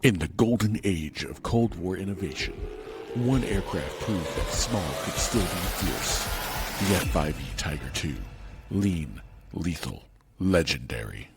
In the golden age of Cold War innovation, one aircraft proved that small could still be fierce. The F-5E Tiger II. Lean, lethal, legendary.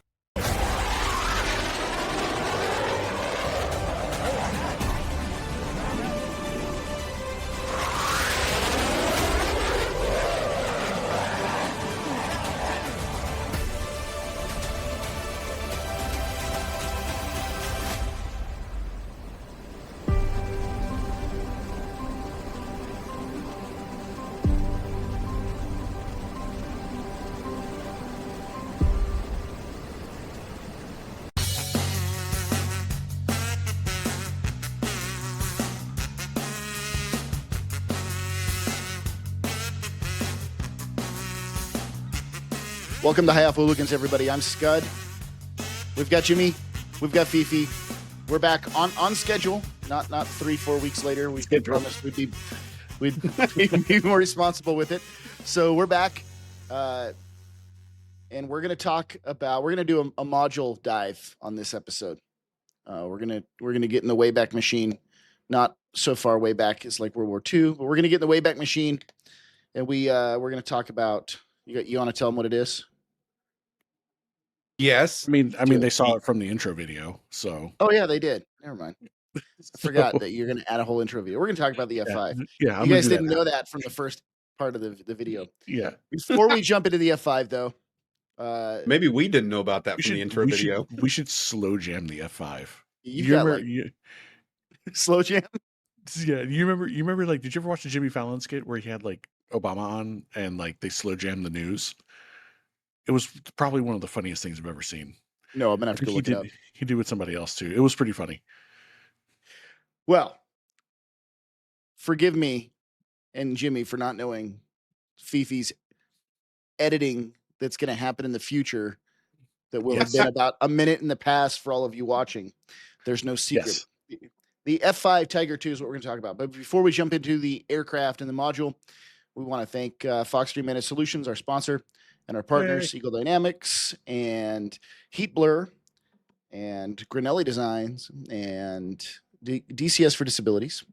Welcome to High Off Hooligans, everybody. I'm Scud. We've got Jimmy. We've got Fifi. We're back on schedule. Not 3-4 weeks later. We promised we'd be more responsible with it. So we're back, and we're gonna do a module dive on this episode. We're gonna get in the Wayback Machine, not so far way back as like World War II, but we're gonna get in the Wayback Machine, and we're gonna talk about. You want to tell them what it is? Yes. I mean, they saw it from the intro video, so. Oh yeah, they did. Never mind. I forgot that you're going to add a whole intro video. We're going to talk about the F5. Yeah, you guys didn't know that from the first part of the video. Yeah. Before we jump into the F5, though, maybe we didn't know about that from the intro video. We should slow jam the F5. Slow jam? Yeah, you remember like, did you ever watch the Jimmy Fallon skit where he had like Obama on and like they slow jammed the news? It was probably one of the funniest things I've ever seen. No, I'm gonna have to go look it up. He did with somebody else too. It was pretty funny. Well, forgive me and Jimmy for not knowing Fifi's editing that's going to happen in the future that will have been about a minute in the past for all of you watching. There's no secret. Yes. The F5 Tiger II is what we're going to talk about. But before we jump into the aircraft and the module, we want to thank Fox 3 Managed Solutions, our sponsor, and our partners, Eagle Dynamics and Heat Blur and Grinelli Designs and DCS for Disabilities.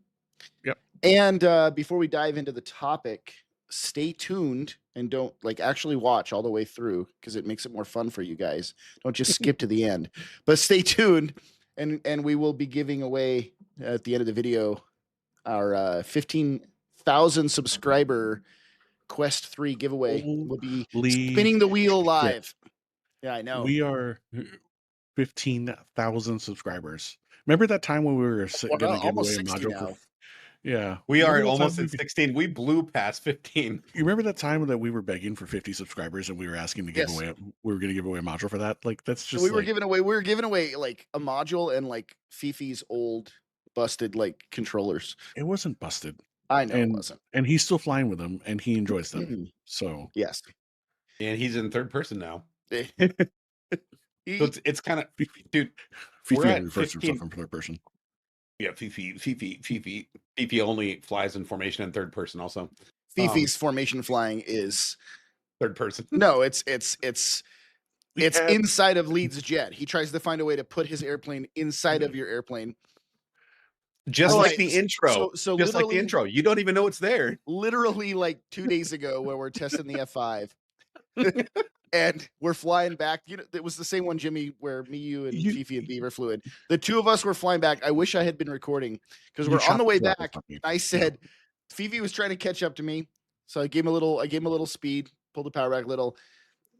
Yep. And before we dive into the topic, stay tuned and don't actually watch all the way through because it makes it more fun for you guys. Don't just skip to the end, but stay tuned and we will be giving away at the end of the video our 15,000 subscriber Quest 3 giveaway. We'll be spinning the wheel live. Yeah, I know. We are 15,000 subscribers. Remember that time when we were going to give away a module? Yeah. We are almost at 16. We blew past 15. You remember that time that we were begging for 50 subscribers and we were asking to give away, we were going to give away a module for that? Like, that's just we were giving away like a module and like Fifi's old busted like controllers. It wasn't busted. I know it wasn't. And he's still flying with them and he enjoys them. So yes. And he's in third person now. So it's kind of, dude. Fifi refers to himself from third person. Yeah, Fifi only flies in formation in third person. Also, Fifi's formation flying is third person. No, it's inside of Lead's jet. He tries to find a way to put his airplane inside of your airplane. Just like the intro. So just like the intro. You don't even know it's there. Literally like 2 days ago when we're testing the F5. And we're flying back. You know, it was the same one, Jimmy, where me, you, and Fifi and Beaver flew in. The two of us were flying back. I wish I had been recording because we're on the way back. I said, Fifi was trying to catch up to me, so I gave him a little speed, pulled the power back a little,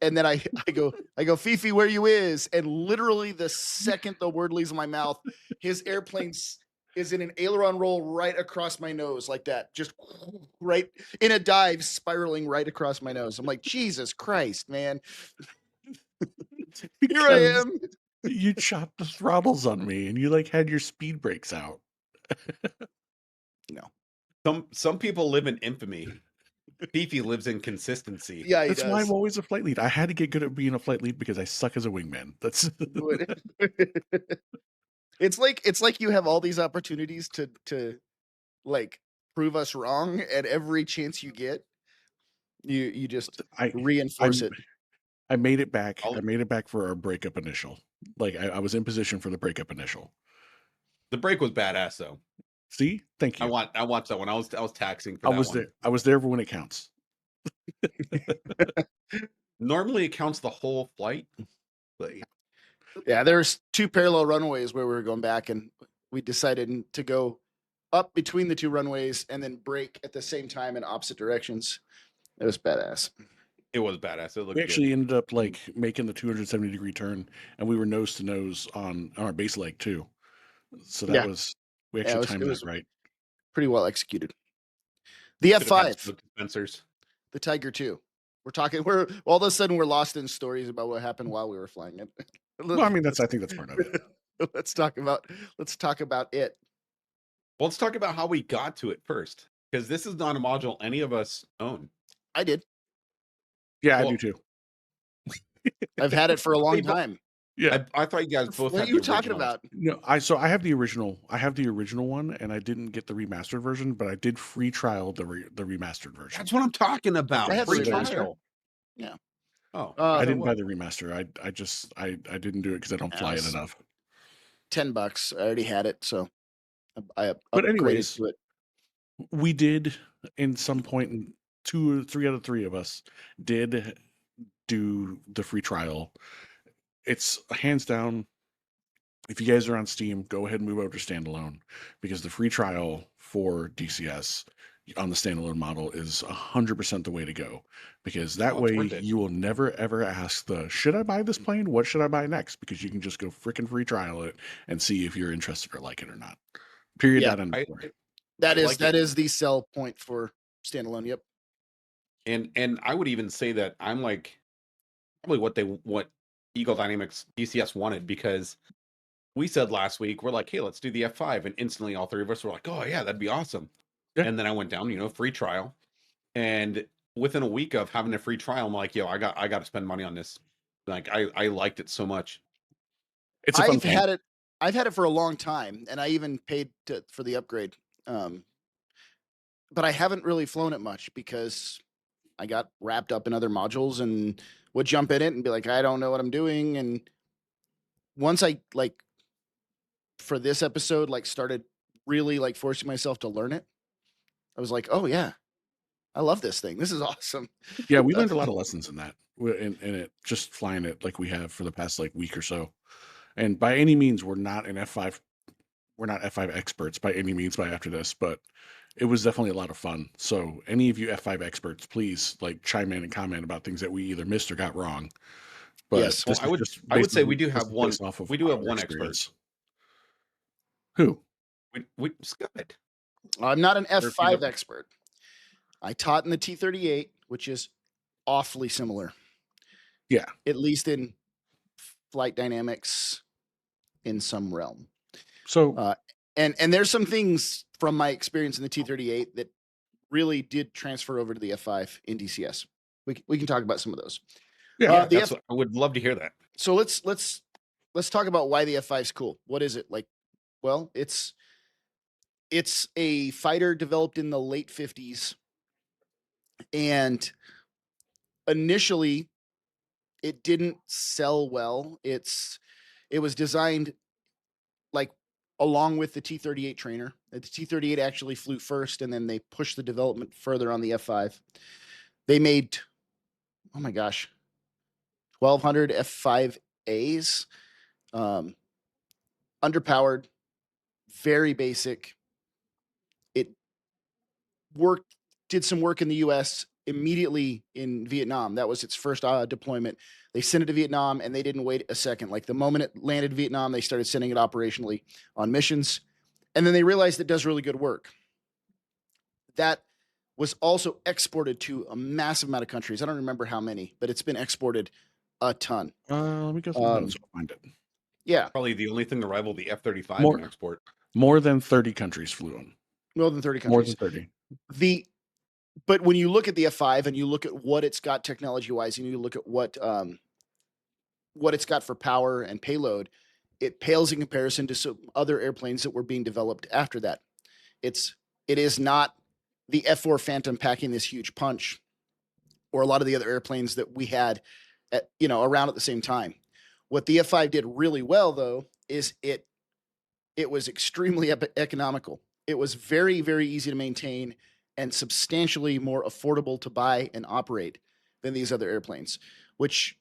and then I go, Fifi, where you is? And literally the second the word leaves my mouth, his airplane is in an aileron roll right across my nose like that, just right in a dive, spiraling right across my nose. I'm like, Jesus Christ, man. Here I am. You chopped the throttles on me and you had your speed brakes out. No. Some people live in infamy. Fifi lives in consistency. Yeah, that's why I'm always a flight lead. I had to get good at being a flight lead because I suck as a wingman. That's It's like you have all these opportunities to like prove us wrong, and every chance you get, you just reinforce it. I made it back. I made it back for our breakup initial. Like I was in position for the breakup initial. The break was badass though. See, thank I you. watched that one. I was taxing for I that was one. there. I was there when it counts. Normally it counts the whole flight. But Yeah, there's 2 parallel runways where we were going back, and we decided to go up between the 2 runways and then brake at the same time in opposite directions. It was badass. it was badass. It looked We good. actually ended up like making the 270-degree turn, and we were nose to nose on our base leg too. So that Yeah. was we Yeah, actually it timed was that right. pretty well executed. The Could have had F-5, smoke dispensers. the Tiger II. We're all of a sudden we're lost in stories about what happened while we were flying it. Well, I mean, I think that's part of it. Let's talk about it. Well, let's talk about how we got to it first, because this is not a module any of us own. I did. Yeah, I Well, do too. I've had it for a long Wait, but- time. Yeah. I thought you guys both What had are you the talking originals. about? No, I have the original. I have the original one, and I didn't get the remastered version, but I did free trial the remastered version. That's what I'm talking about. I have the Free remaster. trial. Yeah. Oh, I didn't what? buy the remaster. I didn't do it because I don't fly it Yes. enough. $10. I already had it, so I But upgraded anyways, to it. we did in some point in 2 or 3 out of 3 of us did do the free trial. It's hands down. If you guys are on Steam, go ahead and move over to standalone, because the free trial for DCS on the standalone model is 100% the way to go, because that Oh, it's way worth it. you will never ever ask should I buy this plane? What should I buy next? Because you can just go freaking free trial it and see if you're interested or like it or not. Period. Yeah, That end of I- story. That I is like it. the sell point for standalone. Yep. And I would even say that I'm like probably what Eagle Dynamics DCS wanted, because we said last week, we're like, hey, let's do the F5, and instantly all 3 of us were like, oh yeah, that'd be awesome. Yeah. And then I went down, free trial, and within a week of having a free trial, I'm like, yo, I got to spend money on this. Like I liked it so much. It's a fun plane. I've had it for a long time, and I even paid for the upgrade. But I haven't really flown it much because I got wrapped up in other modules and would jump in it and be like, I don't know what I'm doing. And once I for this episode, started really forcing myself to learn it, I was like, oh yeah, I love this thing. This is awesome. Yeah, we learned a lot of lessons in that, in it, just flying it like we have for the past week or so. And by any means, we're not F5 experts by any means by after this, but it was definitely a lot of fun. So any of you F5 experts, please chime in and comment about things that we either missed or got wrong. But Yes. this Well, is I would say basically we do have one. based off of We do have our one experience. expert. Who? We Scott. I'm not an Or if you F5 don't- expert. I taught in the T-38, which is awfully similar. Yeah. At least in flight dynamics in some realm. So and there's some things from my experience in the T-38 that really did transfer over to the F5 in DCS. We can talk about some of those. yeah, I would love to hear that. So let's talk about why the F5 is cool. What is it like? Well, it's a fighter developed in the late 50s, and initially it didn't sell well. It was designed along with the T-38 trainer. The T-38 actually flew first, and then they pushed the development further on the F5. They made, oh my gosh, 1,200 F-5As, underpowered, very basic. It did some work in the U.S. immediately in Vietnam. That was its first deployment. They sent it to Vietnam, and they didn't wait a second. The moment it landed in Vietnam, they started sending it operationally on missions. And then they realized it does really good work. That was also exported to a massive amount of countries. I don't remember how many, but it's been exported a ton. let me go through the notes. I'll find it. Yeah. Probably the only thing to rival the F-35 More- in export. More than 30 countries flew them. More than 30 More countries. than 30. But when you look at the F5 and you look at what it's got technology-wise, and you look at what it's got for power and payload, it pales in comparison to some other airplanes that were being developed after that. It is not the F4 Phantom packing this huge punch, or a lot of the other airplanes that we had around at the same time. What the F5 did really well, though, is it it was extremely economical. It was very, very easy to maintain and substantially more affordable to buy and operate than these other airplanes, which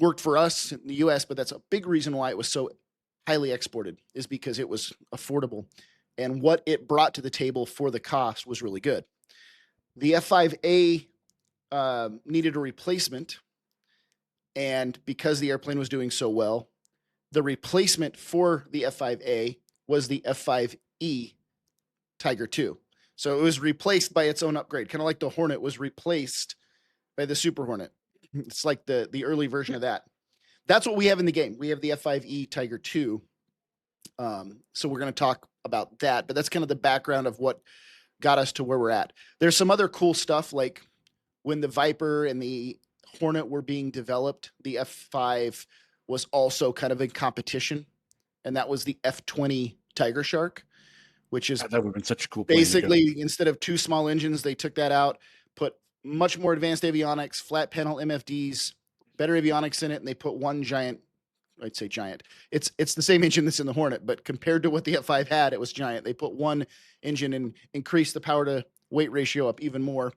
worked for us in the US, but that's a big reason why it was so highly exported, is because it was affordable. And what it brought to the table for the cost was really good. The F-5A needed a replacement. And because the airplane was doing so well, the replacement for the F-5A was the F-5E Tiger II. So it was replaced by its own upgrade, kind of like the Hornet was replaced by the Super Hornet. It's like the early version of that. That's what we have in the game. We have the F-5E Tiger II. So we're going to talk about that, but that's kind of the background of what got us to where we're at. There's some other cool stuff, like when the Viper and the Hornet were being developed, the F5 was also kind of in competition, and that was the F-20 Tiger Shark, which is that would have been such a cool plane to go. basically, instead of two small engines, they took that out, put much more advanced avionics, flat panel MFDs, better avionics in it, and they put one giant. I'd say giant. It's the same engine that's in the Hornet, but compared to what the F5 had, it was giant. They put one engine and increased the power to weight ratio up even more.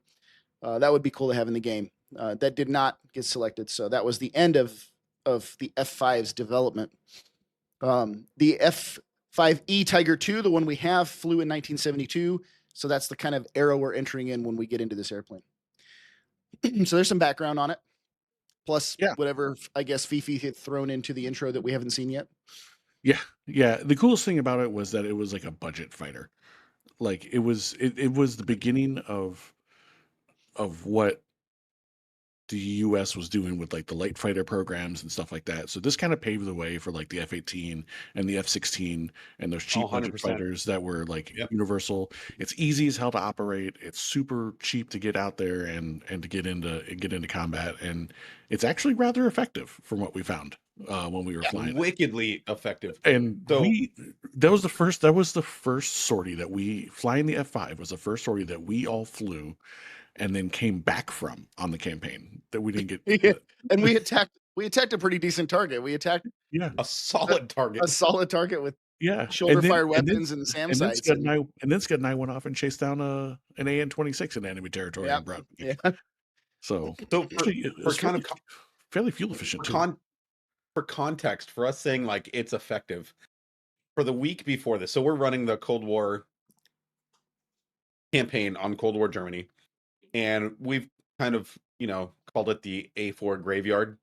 That would be cool to have in the game. That did not get selected, so that was the end of the F5's development. The F-5E Tiger II, the one we have, flew in 1972, so that's the kind of era we're entering in when we get into this airplane. So there's some background on it, plus whatever, I guess, Fifi had thrown into the intro that we haven't seen yet. Yeah. The coolest thing about it was that it was like a budget fighter. Like it was the beginning of what the US was doing with like the light fighter programs and stuff like that. So this kind of paved the way for like the F-18 and the F-16 and those cheap budget 100%. fighters that were like Yep. universal. It's easy as hell to operate. It's super cheap to get out there and to get into combat, and it's actually rather effective from what we found when we were flying. Wickedly effective. And So that was the first sortie that flying the F5 was the first sortie that we all flew and then came back from on the campaign that we didn't get. Yeah. And we attacked a pretty decent target. We attacked a solid target. a solid target with Yeah, shoulder then- fire and then- weapons and SAM and then sights. Scud and I went off and chased down an AN-26 in enemy territory Yeah, and brought me. yeah. So So actually, it for was kind really of fairly fuel efficient for too. for context, for us saying like it's effective, for the week before this, so we're running the Cold War campaign on Cold War Germany, and we've kind of called it the A4 graveyard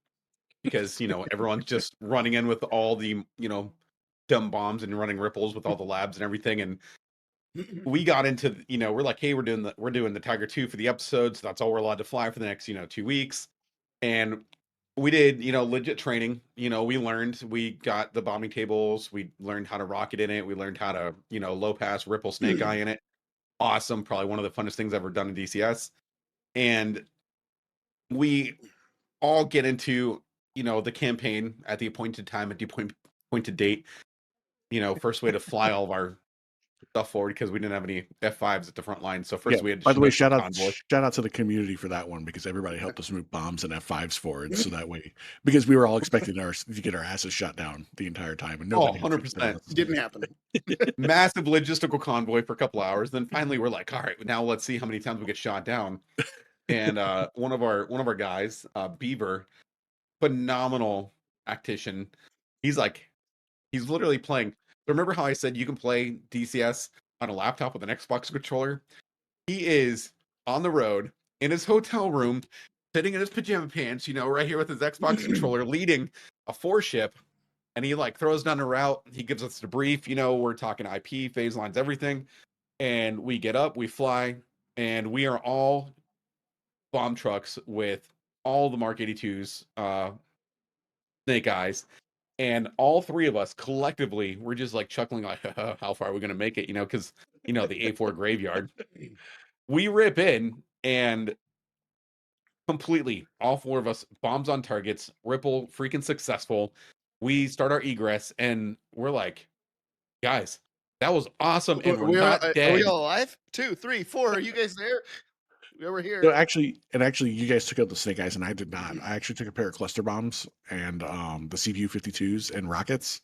because everyone's just running in with all the dumb bombs and running ripples with all the labs and everything. And we got into we're like, hey, we're doing the Tiger 2 for the episodes. That's all we're allowed to fly for the next 2 weeks. And we did legit training. We learned, we got the bombing tables, we learned how to rocket in it, we learned how to low pass ripple snake eye in it. Awesome, probably one of the funnest things I've ever done in DCS. And we all get into the campaign at the appointed time, at the appointed date. First way to fly all of our stuff forward because we didn't have any F5s at the front line. So first we had to By the way, schmooze the shout out to the community for that one, because everybody helped us move bombs and F5s forward. So that way, because we were all expecting to get our asses shot down the entire time, and nobody 100%. Didn't happen. Massive logistical convoy for a couple hours. Then finally we're like, all right, now let's see how many times we get shot down. And one of our guys, Beaver, phenomenal tactician. He's literally playing. Remember how I said you can play DCS on a laptop with an Xbox controller? He is on the road in his hotel room, sitting in his pajama pants, right here with his Xbox controller, leading a 4-ship. And he throws down a route. He gives us the brief. We're talking IP, phase lines, everything. And we get up, we fly, and we are all bomb trucks with all the Mark 82s, Snake Eyes. And all three of us collectively were just chuckling, like, how far are we going to make it? Because, the A4 graveyard. We rip in and completely, all four of us, bombs on targets, ripple, freaking successful. We start our egress and we're like, guys, that was awesome. And we're not dead. Are we all alive? 2, 3, 4. Are you guys there? We're here. So actually, you guys took out the Snake Eyes, and I did not. I actually took a pair of cluster bombs and the CPU 52s and rockets,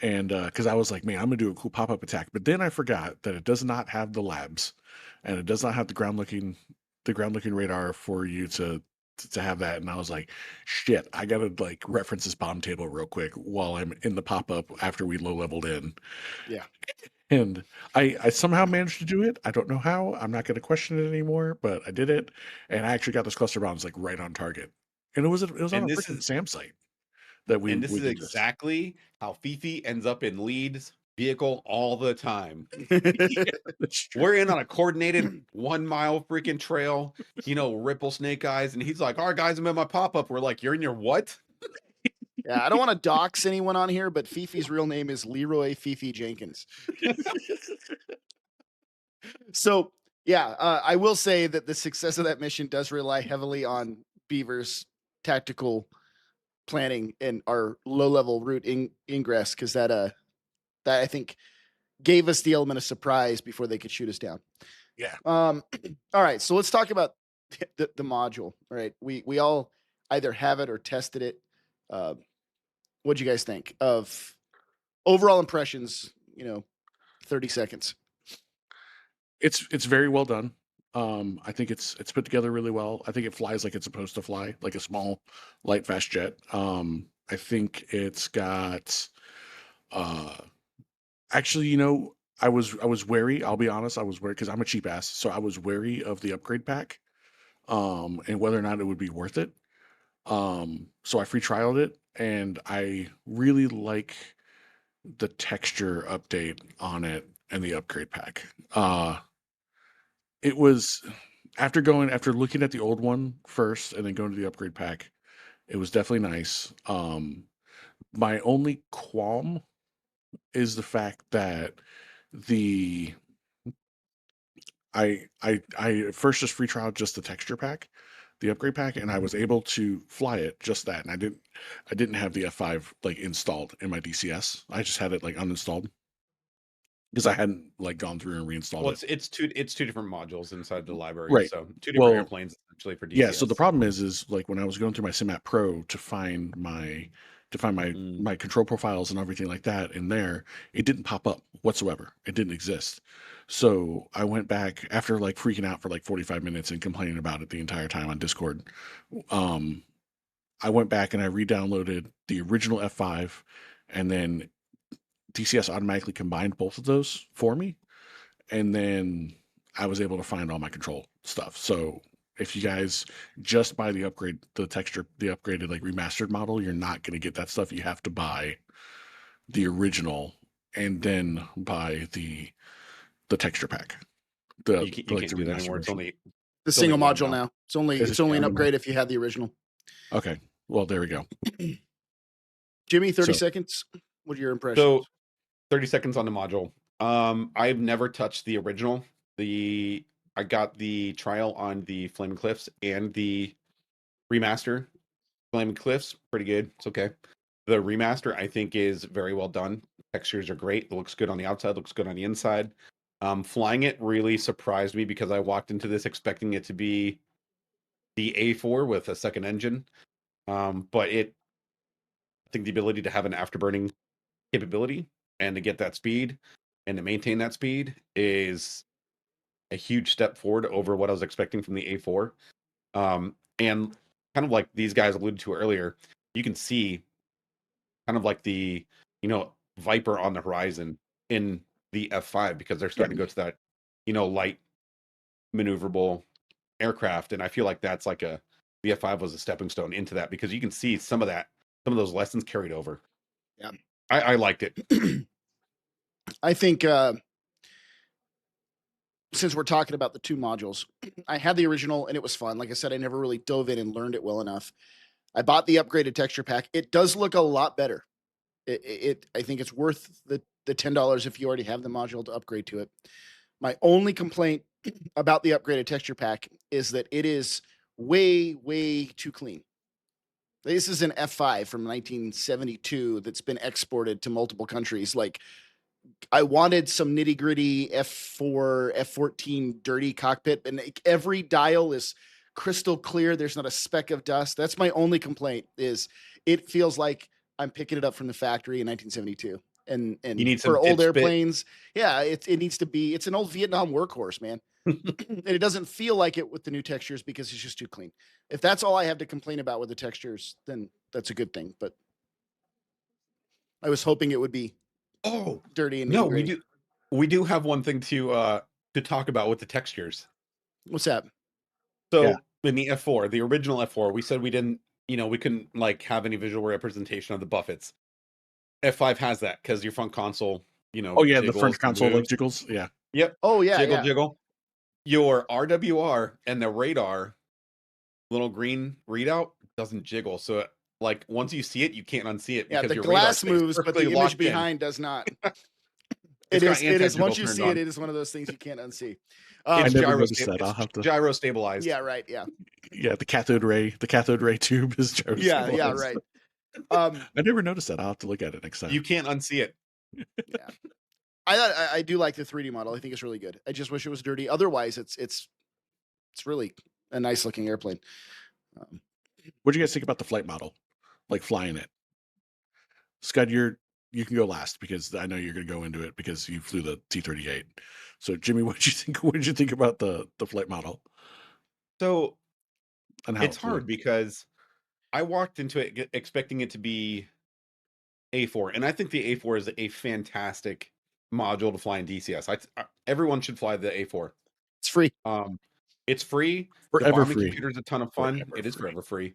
And because I was like, man, I'm gonna do a cool pop-up attack. But then I forgot that it does not have the labs, and it does not have the ground looking radar for you to have that. And I was like, shit, I gotta like reference this bomb table real quick while I'm in the pop-up after we low leveled in. Yeah. And I somehow managed to do it. I don't know how. I'm not gonna question it anymore, but I did it, and I actually got those cluster bombs like right on target. And it was on And a this freaking is SAM site that we and this we is did this. exactly how Fifi ends up in Lead's vehicle all the time. That's true. We're in on a coordinated 1 mile freaking trail, Ripple Snake Eyes, and he's like, "All right, guys, I'm in my pop up." We're like, "You're in your what?" Yeah, I don't want to dox anyone on here, but Fifi's real name is Leroy Fifi Jenkins. So, yeah, I will say that the success of that mission does rely heavily on Beaver's tactical planning and our low-level route ingress, because that I think gave us the element of surprise before they could shoot us down. Yeah. All right, so let's talk about the module. All right, we all either have it or tested it. What'd you guys think of overall impressions? 30 seconds. It's very well done. I think it's put together really well. I think it flies like it's supposed to fly, like a small, light, fast jet. I think it's got actually, I was wary, I'll be honest, I was wary because I'm a cheap ass, so I was wary of the upgrade pack, and whether or not it would be worth it. So I free trialed it, and I really like the texture update on it and the upgrade pack. It was after looking at the old one first and then going to the upgrade pack, it was definitely nice. My only qualm is the fact that the I first just free trialed just the texture pack, the upgrade pack, and I was able to fly it just that. And I didn't have the F5 like installed in my DCS. I just had it like uninstalled because I hadn't like gone through and reinstalled Well, it. it's two different modules inside the library, Right. so two different Well, airplanes essentially for DCS. yeah, so the problem is like when I was going through my Simat Pro to find my my control profiles and everything like that in there, it didn't pop up whatsoever. It didn't exist. So I went back after like freaking out for like 45 minutes and complaining about it the entire time on Discord. Um, I went back and I re-downloaded the original F5, and then DCS automatically combined both of those for me, and then I was able to find all my control stuff. So if you guys just buy the upgraded like remastered model, you're not going to get that stuff. You have to buy the original and then buy the texture pack. You can't do that anymore. It's only The It's only single one module now. now. It's only Is it it's only an single now? upgrade if you have the original. Okay. Well, there we go. Jimmy, 30 So- seconds. What are your impressions? So 30 seconds on the module. I've never touched the original. I got the trial on the Flaming Cliffs and the remaster. Flaming Cliffs, pretty good. It's okay. The remaster, I think, is very well done. Textures are great. It looks good on the outside, looks good on the inside. Flying it really surprised me because I walked into this expecting it to be the A4 with a second engine. But I think the ability to have an afterburning capability and to get that speed and to maintain that speed is a huge step forward over what I was expecting from the A4. And kind of like these guys alluded to earlier, you can see kind of like the Viper on the horizon in the F5 because they're starting to go to that light maneuverable aircraft, and I feel like that's like the F5 was a stepping stone into that because you can see some of those lessons carried over. Yeah. I liked it. I think since we're talking about the two modules, I had the original and it was fun. Like I said, I never really dove in and learned it well enough. I bought the upgraded texture pack. It does look a lot better. I think it's worth the $10 if you already have the module to upgrade to it. My only complaint about the upgraded texture pack is that it is way, way too clean. This is an F5 from 1972 that's been exported to multiple countries. Like, I wanted some nitty gritty F4, F14 dirty cockpit, and every dial is crystal clear. There's not a speck of dust. That's my only complaint. Is it feels like I'm picking it up from the factory in 1972. And You need for some old ditch bit. airplanes, yeah, it needs to be. It's an old Vietnam workhorse, man. And it doesn't feel like it with the new textures because it's just too clean. If that's all I have to complain about with the textures, then that's a good thing. But I was hoping it would be dirty and no, nitty-gritty. we do have one thing to talk about with the textures. What's that? So in the F4, the original F4, we said we didn't, we couldn't like have any visual representation of the buffets. F5 has that because your front console, Oh yeah, the jiggles front and console like moves. jiggles. Yeah. Yep. Oh yeah, Jiggle, yeah. jiggle. Your RWR and the radar little green readout doesn't jiggle. So like once you see it, you can't unsee it. Yeah, because the your radar glass stays moves, but the perfectly image locked in. behind does not. It's got It is. anti-jiggle Once you turned see on. it, it is one of those things you can't unsee. I It's never gyro, noticed that. I'll have to. gyro stabilized. Yeah, right. Yeah. Yeah, the cathode ray tube is gyro Yeah, stabilized. right. I never noticed that. I'll have to look at it next time. You can't unsee it. Yeah. I do like the 3D model. I think it's really good. I just wish it was dirty. Otherwise, it's really a nice looking airplane. What do you guys think about the flight model, like flying it? Scott, you can go last because I know you're going to go into it because you flew the T-38. So, Jimmy, what did you think? What did you think about the flight model? So And how it's hard because I walked into it expecting it to be A4, and I think the A4 is a fantastic module to fly in DCS. Everyone should fly the A4. It's free. It's free. Forever the bombing free. computer is a ton of fun. Forever It is free. forever free.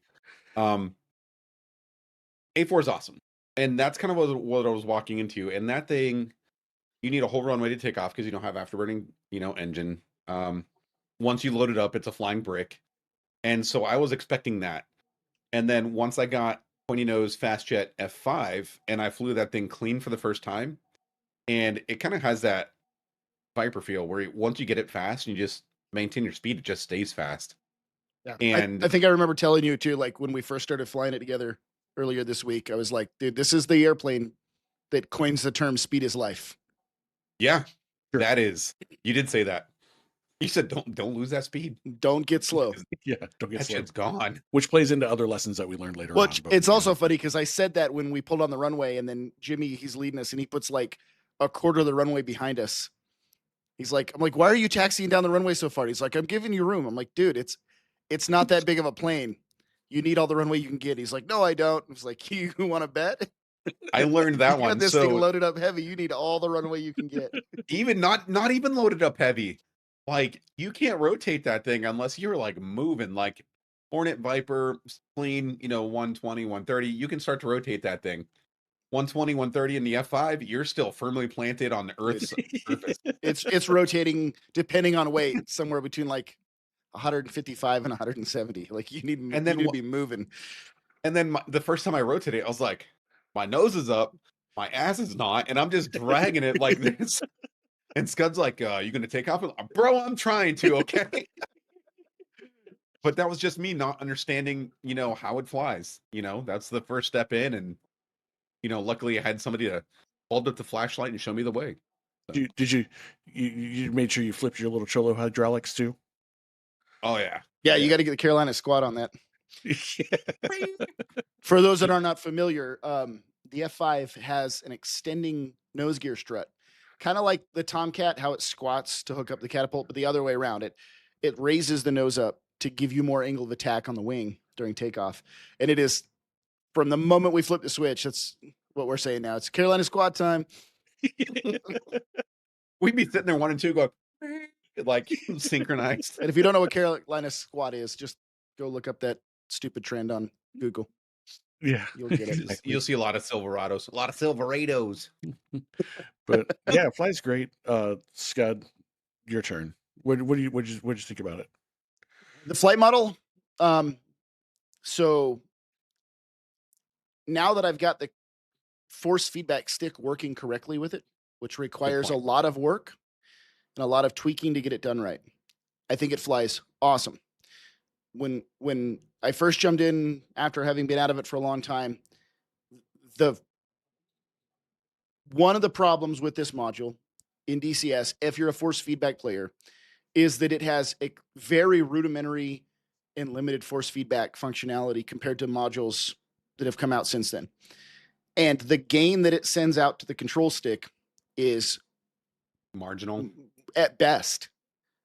A4 is awesome, and that's kind of what I was walking into. And that thing, you need a whole runway to take off because you don't have afterburning, engine. Once you load it up, it's a flying brick, and so I was expecting that. And then once I got pointy nose fast jet F5, and I flew that thing clean for the first time, and it kind of has that Viper feel where once you get it fast and you just maintain your speed, it just stays fast. Yeah. And I think I remember telling you too, like when we first started flying it together earlier this week, I was like, dude, this is the airplane that coins the term speed is life. yeah, Sure. that is. You did say that. You said don't lose that speed. Don't get slow. Yeah, don't get That slow. shit's gone. Which plays into other lessons that we learned later on. But It's also funny because I said that when we pulled on the runway, and then Jimmy, he's leading us, and he puts like a quarter of the runway behind us. I'm like, why are you taxiing down the runway so far? He's like, I'm giving you room. I'm like, dude, it's not that big of a plane. You need all the runway you can get. He's like, no, I don't. I was like, you want to bet? I learned that You one. got this So thing loaded up heavy. You need all the runway you can get. even not even loaded up heavy. Like you can't rotate that thing unless you're like moving like Hornet Viper clean, 120, 130. You can start to rotate that thing. 120, 130 in the F5, you're still firmly planted on the Earth's surface. It's rotating depending on weight, somewhere between like 155 and 170. Like you need to be moving. And then the first time I rotated, I was like, my nose is up, my ass is not, and I'm just dragging it like this. And Scud's like, you gonna take off? Bro, I'm trying to, okay. But that was just me not understanding, how it flies. That's the first step in, and luckily I had somebody to hold up the flashlight and show me the way. So. Did you made sure you flipped your little Cholo hydraulics too? Oh yeah. Yeah, you got to get the Carolina squad on that. For those that are not familiar, the F5 has an extending nose gear strut, kind of like the Tomcat, how it squats to hook up the catapult, but the other way around. It raises the nose up to give you more angle of attack on the wing during takeoff. And it is, from the moment we flip the switch, that's what we're saying now. It's Carolina squad time. We'd be sitting there 1 and 2 going like synchronized. And if you don't know what Carolina squad is, just go look up that stupid trend on Google. Yeah, you'll get it. Exactly. You'll see a lot of Silverados, a lot of Silverados. But yeah, fly's great. Scud, your turn. What do you think about it? The flight model. So now that I've got the force feedback stick working correctly with it, which requires a lot of work and a lot of tweaking to get it done right, I think it flies awesome. When I first jumped in after having been out of it for a long time, one of the problems with this module in DCS, if you're a force feedback player, is that it has a very rudimentary and limited force feedback functionality compared to modules that have come out since then. and the gain that it sends out to the control stick is Marginal. at best.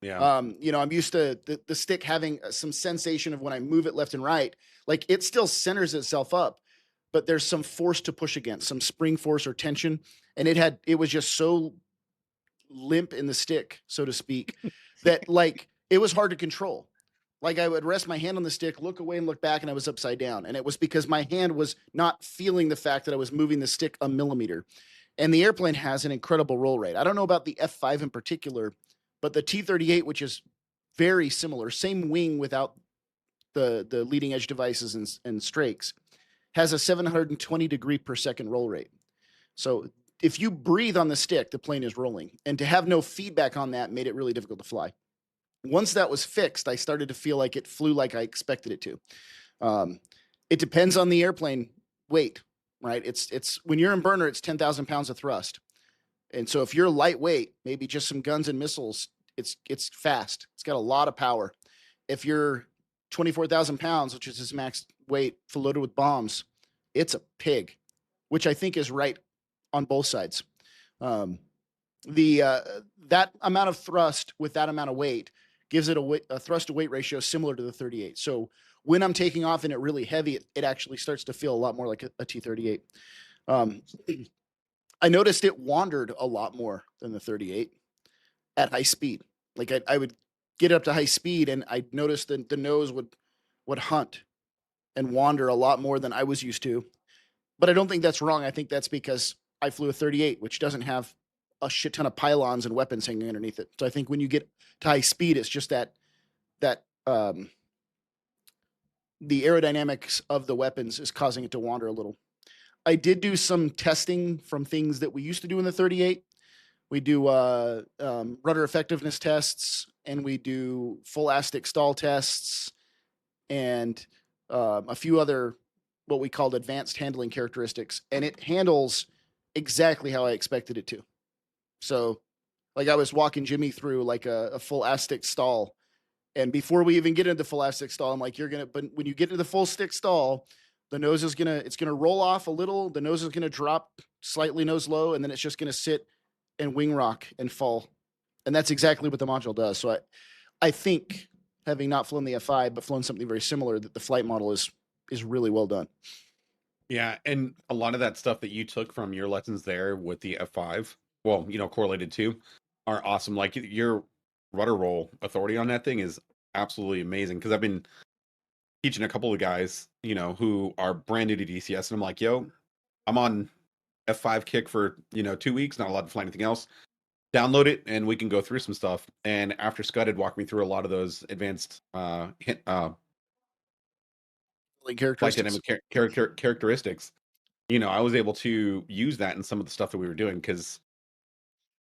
Yeah. I'm used to the stick having some sensation of when I move it left and right, like it still centers itself up, but there's some force to push against, some spring force or tension. And it was just so limp in the stick, so to speak, that like it was hard to control. Like I would rest my hand on the stick, look away and look back, and I was upside down. And it was because my hand was not feeling the fact that I was moving the stick a millimeter. And the airplane has an incredible roll rate. I don't know about the F-5 in particular, but the T-38, which is very similar, same wing without the leading edge devices and strakes, has a 720 degree per second roll rate. So if you breathe on the stick, the plane is rolling. And to have no feedback on that made it really difficult to fly. Once that was fixed, I started to feel like it flew like I expected it to. It depends on the airplane weight, right? It's when you're in burner, it's 10,000 pounds of thrust. And so if you're lightweight, maybe just some guns and missiles, it's fast. It's got a lot of power. If you're 24,000 pounds, which is his max weight, loaded with bombs, it's a pig, which I think is right on both sides. That amount of thrust with that amount of weight gives it a thrust to weight ratio similar to the 38. So when I'm taking off and it really heavy, it actually starts to feel a lot more like a T-38. I noticed it wandered a lot more than the 38 at high speed. Like I would get up to high speed and I noticed that the nose would hunt and wander a lot more than I was used to. But I don't think that's wrong. I think that's because I flew a 38, which doesn't have a shit ton of pylons and weapons hanging underneath it. So I think when you get to high speed, it's just that the aerodynamics of the weapons is causing it to wander a little. I did do some testing from things that we used to do in the 38. We do rudder effectiveness tests, and we do full ASTIC stall tests, and a few other what we called advanced handling characteristics, and it handles exactly how I expected it to. So, like I was walking Jimmy through like a full ASTIC stall, and before we even get into the full ASTIC stall, I'm like, but when you get to the full stick stall, the nose is it's gonna roll off a little. The nose is gonna drop slightly nose low, and then it's just gonna sit and wing rock and fall. And that's exactly what the module does. So I think, having not flown the F-5, but flown something very similar, that the flight model is really well done. Yeah, and a lot of that stuff that you took from your lessons there with the F-5, well, correlated to, are awesome. Like your rudder roll authority on that thing is absolutely amazing, because I've been teaching a couple of guys, who are brand new to DCS, and I'm like, yo, I'm on F5 kick for 2 weeks, not allowed to fly anything else. Download it and we can go through some stuff. And after Scott had walked me through a lot of those advanced flight dynamic characteristics, I was able to use that in some of the stuff that we were doing, because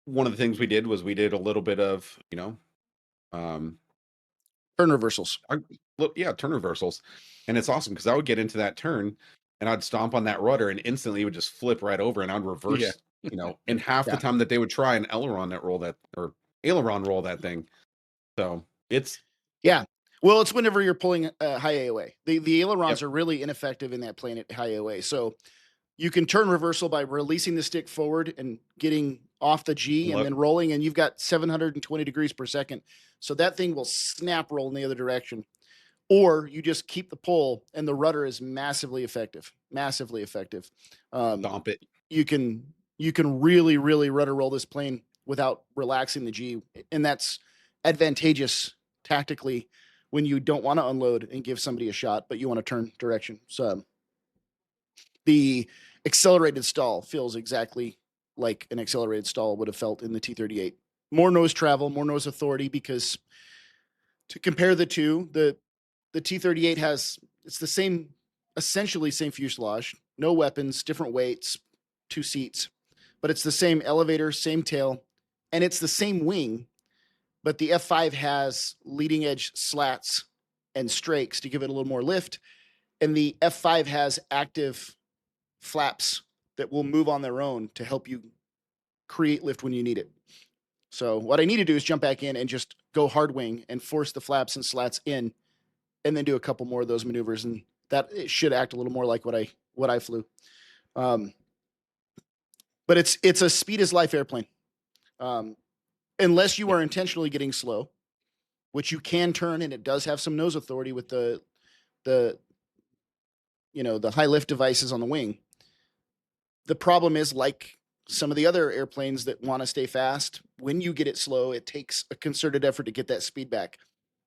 one of the things we did was we did a little bit of turn reversals. Turn reversals. And it's awesome because I would get into that turn and I'd stomp on that rudder and instantly it would just flip right over and I'd reverse, in half the time that they would try an aileron roll that thing. So it's well, it's whenever you're pulling high AOA. The ailerons are really ineffective in that plane at high AOA. So you can turn reversal by releasing the stick forward and getting off the G and then rolling, and you've got 720 degrees per second. So that thing will snap roll in the other direction. Or you just keep the pull, and the rudder is massively effective. Massively effective. Stomp it. You can really, really rudder roll this plane without relaxing the G, and that's advantageous tactically when you don't want to unload and give somebody a shot, but you want to turn direction. So the accelerated stall feels exactly like an accelerated stall would have felt in the T-38. More nose travel, more nose authority, because to compare the two, the T-38 it's the same, essentially same fuselage, no weapons, different weights, 2 seats, but it's the same elevator, same tail, and it's the same wing, but the F-5 has leading edge slats and strakes to give it a little more lift, and the F-5 has active flaps that will move on their own to help you create lift when you need it. So what I need to do is jump back in and just go hard wing and force the flaps and slats in, and then do a couple more of those maneuvers, and that it should act a little more like what I flew. But it's a speed is life airplane. Unless you are intentionally getting slow, which you can turn, and it does have some nose authority with the high lift devices on the wing. The problem is, like some of the other airplanes that want to stay fast, when you get it slow, it takes a concerted effort to get that speed back.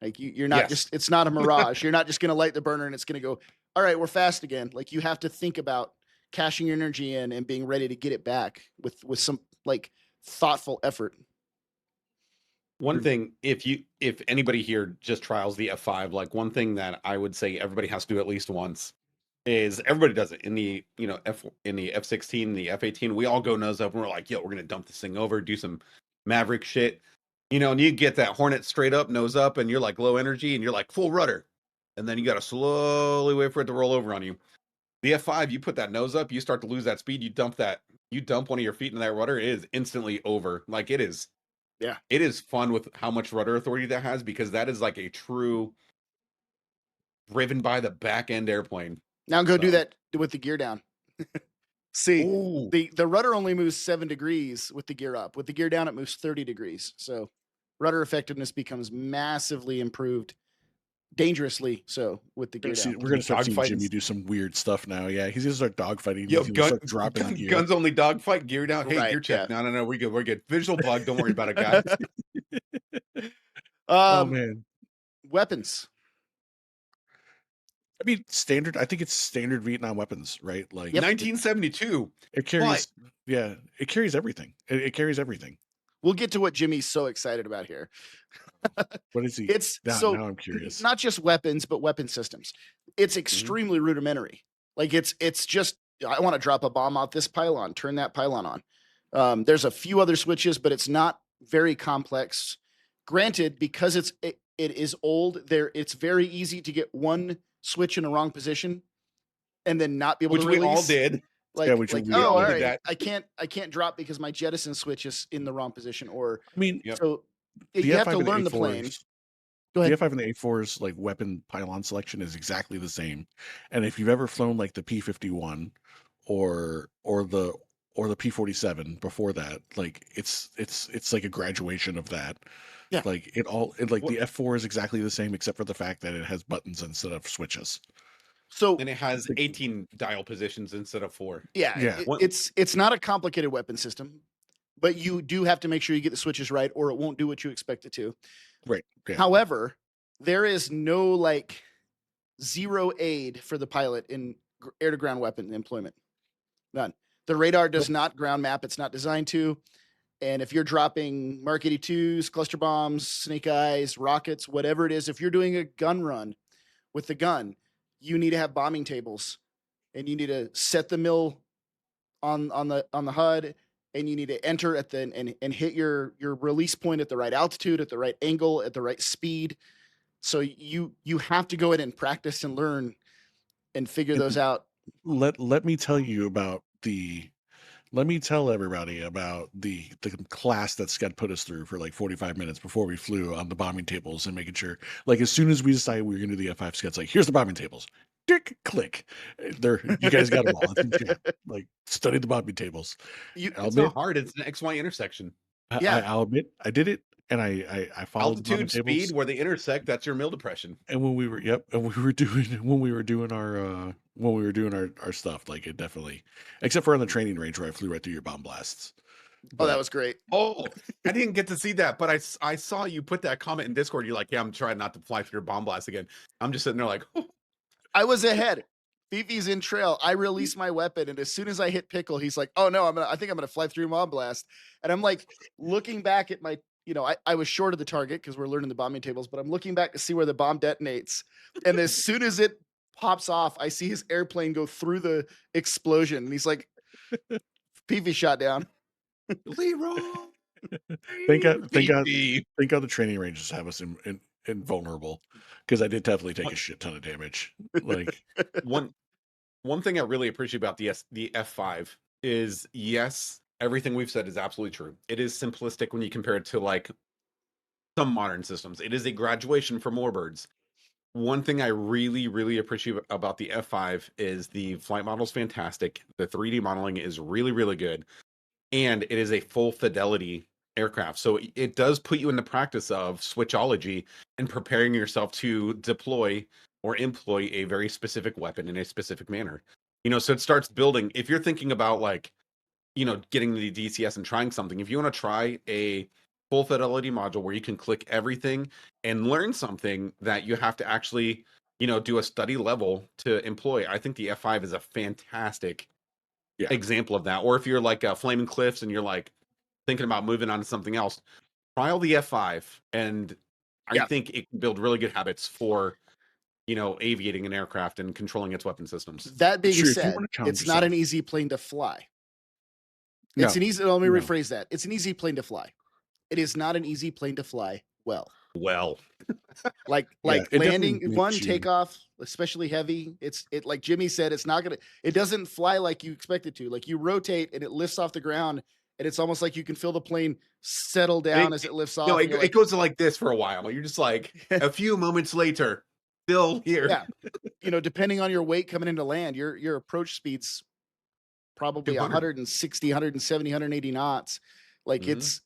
Like you're not just, it's not a mirage. You're not just going to light the burner and it's going to go, all right, we're fast again. Like you have to think about cashing your energy in and being ready to get it back with some like thoughtful effort. One thing, if anybody here just trials the F5, like one thing that I would say everybody has to do at least once is everybody does it in the F16, the F18. We all go nose up and we're like, yo, we're gonna dump this thing over, do some Maverick shit, and you get that Hornet straight up, nose up, and you're like low energy and you're like full rudder, and then you gotta slowly wait for it to roll over on you. The F5, you put that nose up, you start to lose that speed, you dump one of your feet into that rudder, it is instantly over. Like it is. Yeah. It is fun with how much rudder authority that has, because that is like a true driven by the back end airplane. Now go do that with the gear down. See, Ooh. the rudder only moves 7 degrees with the gear up. With the gear down, it moves 30 degrees. So rudder effectiveness becomes massively improved, dangerously so with the gear down. We're going to start seeing Jimmy do some weird stuff now. Yeah, he's going to start dogfighting. Yo, start dropping gear. Guns only dogfight, gear down. Hey, Right, gear check. yeah. No, we're good. Visual bug. Don't worry about it, guys. Oh man, weapons. I mean, standard. I think it's standard Vietnam weapons, right? Like 1972. It carries. Yeah, it carries everything. It carries everything. We'll get to what Jimmy's so excited about here. What is he? Now I'm curious. Not just weapons, but weapon systems. It's extremely rudimentary. Like it's just, I want to drop a bomb off this pylon, turn that pylon on. There's a few other switches, but it's not very complex. Granted, because it is old, it's very easy to get one switch in a wrong position and then not be able to release. We all did. Like, yeah, all right, I can't drop because my jettison switch is in the wrong position. Or I mean, so you have to learn the plane. Go ahead. The F5 and the A4's like weapon pylon selection is exactly the same. And if you've ever flown like the P-51 or the P-47 before that, like it's like a graduation of that. Yeah. Like the F4 is exactly the same except for the fact that it has buttons instead of switches. So and it has 18 dial positions instead of 4. Yeah. It's not a complicated weapon system, but you do have to make sure you get the switches right, or it won't do what you expect it to. Right. Yeah. However, there is no zero aid for the pilot in air to ground weapon employment. None. The radar does not ground map. It's not designed to. And if you're dropping Mark 82s, cluster bombs, snake eyes, rockets, whatever it is, if you're doing a gun run with the gun, you need to have bombing tables, and you need to set the mill on the HUD, and you need to enter at and hit your release point at the right altitude, at the right angle, at the right speed. So you have to go in and practice and learn and figure those out. Let me tell you about let me tell everybody about the class that Scott put us through for like 45 minutes before we flew on the bombing tables, and making sure, like, as soon as we decided we were going to do the F5, Scott's like, here's the bombing tables. Dick, click. You guys got them all. Like, study the bombing tables. It's not hard. It's an XY intersection. I'll admit I did it, and I followed altitude, the bombing speed, where they intersect. That's your mill depression. And when we were doing our stuff, like, it definitely, except for on the training range where I flew right through your bomb blasts. But, that was great. Oh, I didn't get to see that, but I saw you put that comment in Discord. You're like, yeah, I'm trying not to fly through your bomb blast again. I'm just sitting there like, oh. I was ahead. Fifi's in trail. I release my weapon, and as soon as I hit Pickle, he's like, "Oh no, I think I'm gonna fly through bomb blast." And I'm like looking back at my, I was short of the target because we're learning the bombing tables, but I'm looking back to see where the bomb detonates. And as soon as it pops off, I see his airplane go through the explosion, and he's like, "Fifi shot down." Leroy. Thank God the training ranges have us invulnerable, because I did definitely take a shit ton of damage. Like one thing I really appreciate about the F5 is, yes, everything we've said is absolutely true. It is simplistic when you compare it to like some modern systems. It is a graduation from warbirds. One thing I really, really appreciate about the F5 is the flight model is fantastic. The 3D modeling is really, really good. and it is a full fidelity aircraft. So it does put you in the practice of switchology and preparing yourself to deploy or employ a very specific weapon in a specific manner. So it starts building. If you're thinking about like, getting the DCS and trying something, if you want to try a full fidelity module where you can click everything and learn something that you have to actually, do a study level to employ, I think the F5 is a fantastic example of that. Or if you're like Flaming Cliffs and you're like thinking about moving on to something else, trial the F5, and I think it can build really good habits for aviating an aircraft and controlling its weapon systems. That being Sure, if you said, wanna challenge it's not an yourself. easy plane to fly. No, It's an easy. Let me no. rephrase that. It's an easy plane to fly. It is not an easy plane to fly well. Well, Like Yeah, it definitely landing one makes you takeoff, especially heavy. It like Jimmy said, it's not gonna. It doesn't fly like you expect it to. Like you rotate and it lifts off the ground, and it's almost like you can feel the plane settle down as it lifts off. no, and you're it like, goes to like this for a while. You're just like a few moments later, still here. yeah, depending on your weight coming into land, your approach speed's probably 200. 160, 170, 180 knots. Like Mhm.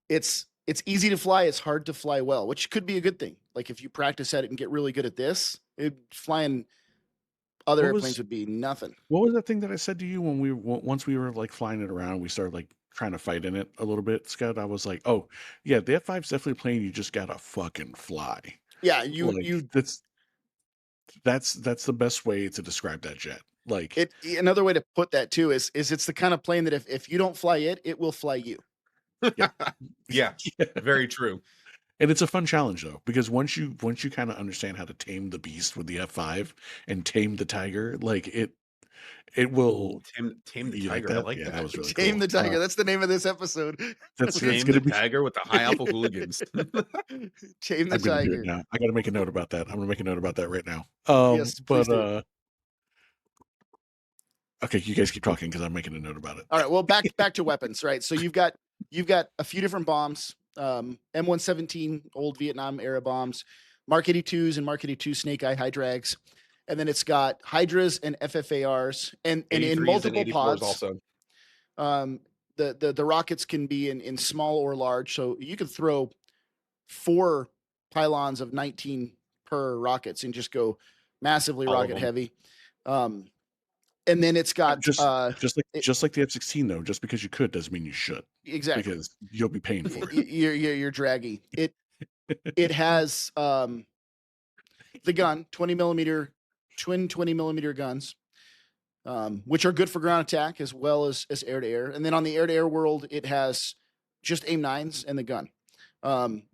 it's easy to fly. It's hard to fly well, which could be a good thing. Like if you practice at it and get really good at this, flying other What airplanes was would be nothing. what was that thing that I said to you when once we were like flying it around, we started like trying to fight in it a little bit, Scott? I was like, oh yeah, the F5's definitely a plane you just gotta fucking fly. Yeah, Like that's the best way to describe that jet. Like another way to put that too is it's the kind of plane that if you don't fly it, it will fly you. Yeah, yeah. very true. And it's a fun challenge though, because once you kind of understand how to tame the beast with the F5 and tame the tiger, like it will. Tame the You like tiger. I that? like Yeah, that. that was really Tame cool. the tiger. That's the name of this episode. That's Tame gonna the be. tiger with the high alpha hooligans. Tame the I'm gonna do it tiger. now. I gotta make a note about that. I'm gonna make a note about that right now. Yes, please do. Okay, you guys keep talking because I'm making a note about it. All right. Well, back to weapons, right? So you've got a few different bombs. M117, old Vietnam era bombs, Mark 82s and Mark 82 Snake Eye Hydrags, and then it's got Hydras and FFARs, and in 83s and multiple 84s pods. also. The rockets can be in small or large, so you could throw 4 pylons of 19 per rockets and just go massively All of rocket them. heavy. And then it's got just like the F-16 though. Just because you could doesn't mean you should. exactly Because you'll be paying for it. You're draggy. It has the gun, 20 millimeter twin 20 millimeter guns, which are good for ground attack as well as air to air. And then on the air to air world, it has just AIM-9s and the gun.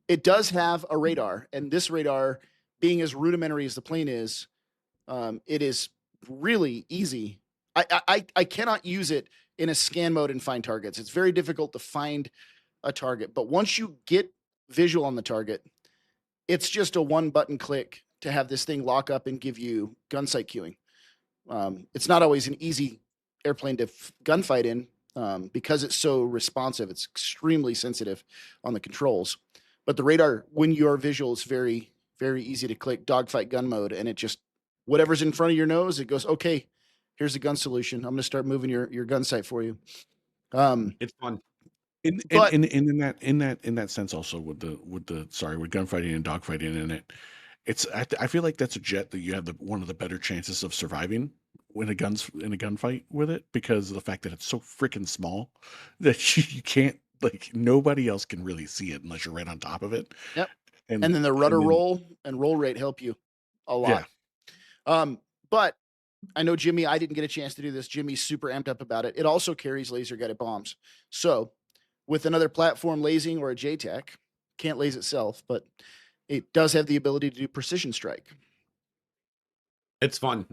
It does have a radar, and this radar, being as rudimentary as the plane is, it is really easy. I cannot use it in a scan mode and find targets. It's very difficult to find a target, but once you get visual on the target, it's just a one button click to have this thing lock up and give you gun sight queuing. It's not always an easy airplane to gunfight in because it's so responsive. It's extremely sensitive on the controls, but the radar, when you are visual, is very, very easy to click dogfight gun mode, and it just whatever's in front of your nose, it goes, okay, here's a gun solution. I'm going to start moving your gun sight for you. It's fun. In that sense, also with gunfighting and dogfighting in it, I feel like that's a jet that you have one of the better chances of surviving in a gunfight with it, because of the fact that it's so freaking small that you can't, like, nobody else can really see it unless you're right on top of it. Yep. And then the rudder roll and roll rate help you a lot. Yeah. But I know Jimmy, I didn't get a chance to do this. Jimmy's super amped up about it. It also carries laser guided bombs. So with another platform lasing or a JTAC, can't laze itself, but it does have the ability to do precision strike. It's fun.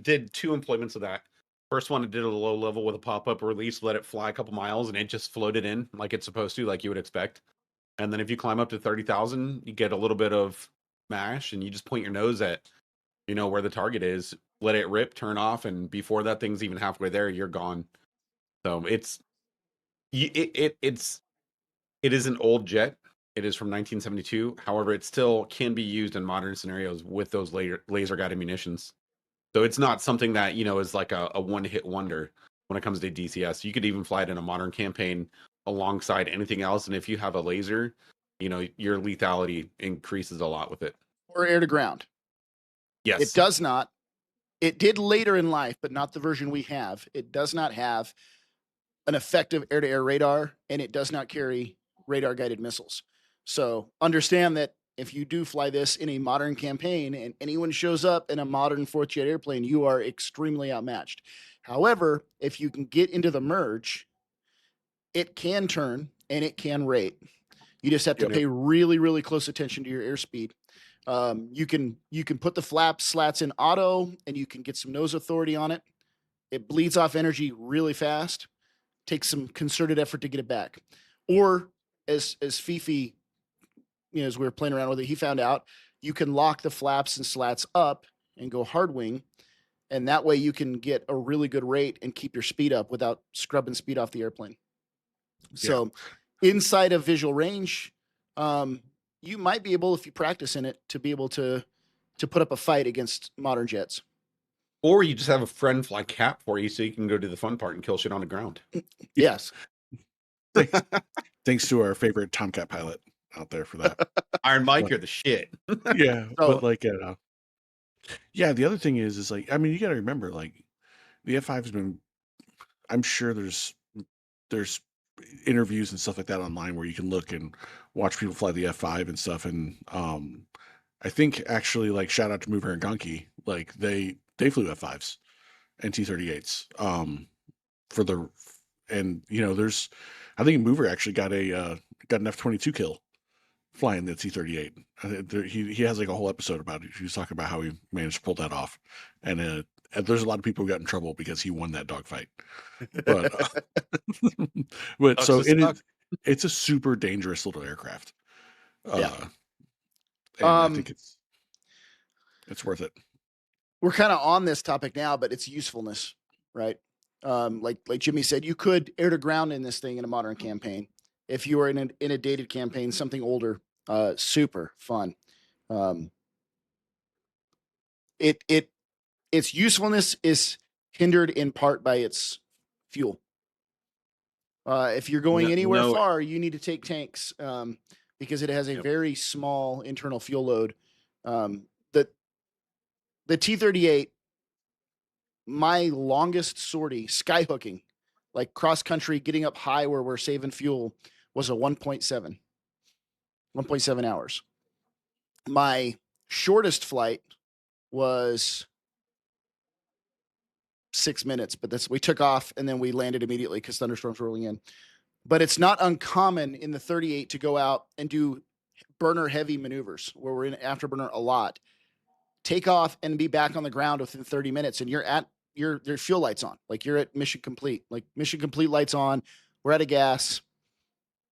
Did 2 employments of that. First one, I did a low level with a pop-up release, let it fly a couple miles, and it just floated in like it's supposed to, like you would expect. And then if you climb up to 30,000, you get a little bit of mash, and you just point your nose at, where the target is, let it rip, turn off, and before that thing's even halfway there, you're gone. So it is an old jet. It is from 1972. However, it still can be used in modern scenarios with those laser guided munitions. So it's not something that, is like a one-hit wonder. when it comes to DCS. You could even fly it in a modern campaign alongside anything else, and if you have a laser, your lethality increases a lot with it. Or air to ground. Yes. It does not. It did later in life, but not the version we have. It does not have an effective air-to-air radar, and it does not carry radar-guided missiles. So understand that if you do fly this in a modern campaign and anyone shows up in a modern fourth jet airplane, you are extremely outmatched. However, if you can get into the merge, it can turn and it can rate. You just have to pay really, really close attention to your airspeed. You can put the flap slats in auto, and you can get some nose authority on it. It bleeds off energy really fast. Takes some concerted effort to get it back. Or as Fifi, as we were playing around with it, he found out you can lock the flaps and slats up and go hard wing, and that way you can get a really good rate and keep your speed up without scrubbing speed off the airplane. So inside of visual range, you might be able, if you practice in it, to be able to put up a fight against modern jets. Or you just have a friend fly cap for you so you can go do the fun part and kill shit on the ground. Yes. Thanks to our favorite Tomcat pilot out there for that. Iron Mike, you're the shit. Yeah. But like, yeah, the other thing is like, I mean, you got to remember, like, the F5 has been, I'm sure there's interviews and stuff like that online where you can look and watch people fly the F5 and stuff. And I think actually, like, shout out to Mover and Gonki, like they flew F5s and T-38s for the, and there's, I think Mover actually got an F-22 kill flying the T-38. He has like a whole episode about it. He was talking about how he managed to pull that off, and there's a lot of people who got in trouble because he won that dogfight. But but so it's a super dangerous little aircraft. And I think it's worth it. We're kind of on this topic now, but it's usefulness, right? Like Jimmy said, you could air to ground in this thing in a modern campaign. If you were in a dated campaign, something older, super fun. Its usefulness is hindered in part by its fuel. If you're going anywhere far, you need to take tanks because it has a very small internal fuel load. The T-38, my longest sortie, skyhooking, like cross country, getting up high where we're saving fuel, was a 1.7 hours. My shortest flight was 6 minutes, but we took off and then we landed immediately because thunderstorms were rolling in. But it's not uncommon in the 38 to go out and do burner heavy maneuvers where we're in afterburner a lot, take off and be back on the ground within 30 minutes. And you're at your fuel lights on, like you're at mission complete, lights on. We're out of gas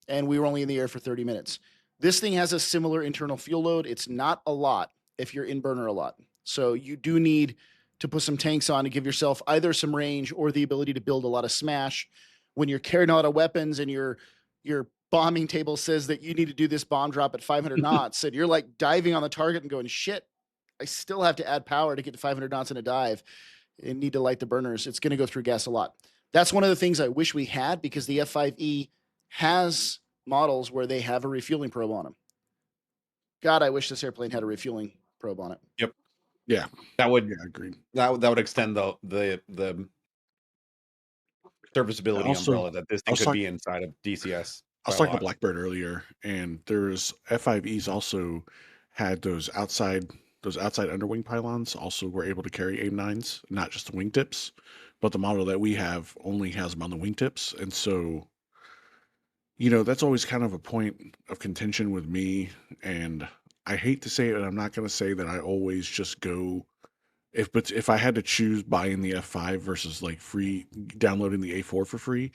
and we were only in the air for 30 minutes. This thing has a similar internal fuel load. It's not a lot if you're in burner a lot. So you do need to put some tanks on to give yourself either some range or the ability to build a lot of smash. When you're carrying a lot of weapons and your bombing table says that you need to do this bomb drop at 500 knots and you're like diving on the target and going, shit, I still have to add power to get to 500 knots in a dive and need to light the burners. It's going to go through gas a lot. That's one of the things I wish we had because the F-5E has models where they have a refueling probe on them. God, I wish this airplane had a refueling probe on it. Yep. Yeah. That would agreed. That would extend the serviceability umbrella that this thing could be inside of DCS. I was talking to Blackbird earlier, and there's F-5Es also had those outside underwing pylons also were able to carry AIM-9s, not just the wingtips, but the model that we have only has them on the wingtips. And so, that's always kind of a point of contention with me. And I hate to say it, and I'm not going to say that I always just go, if I had to choose buying the F5 versus like free downloading the A4 for free,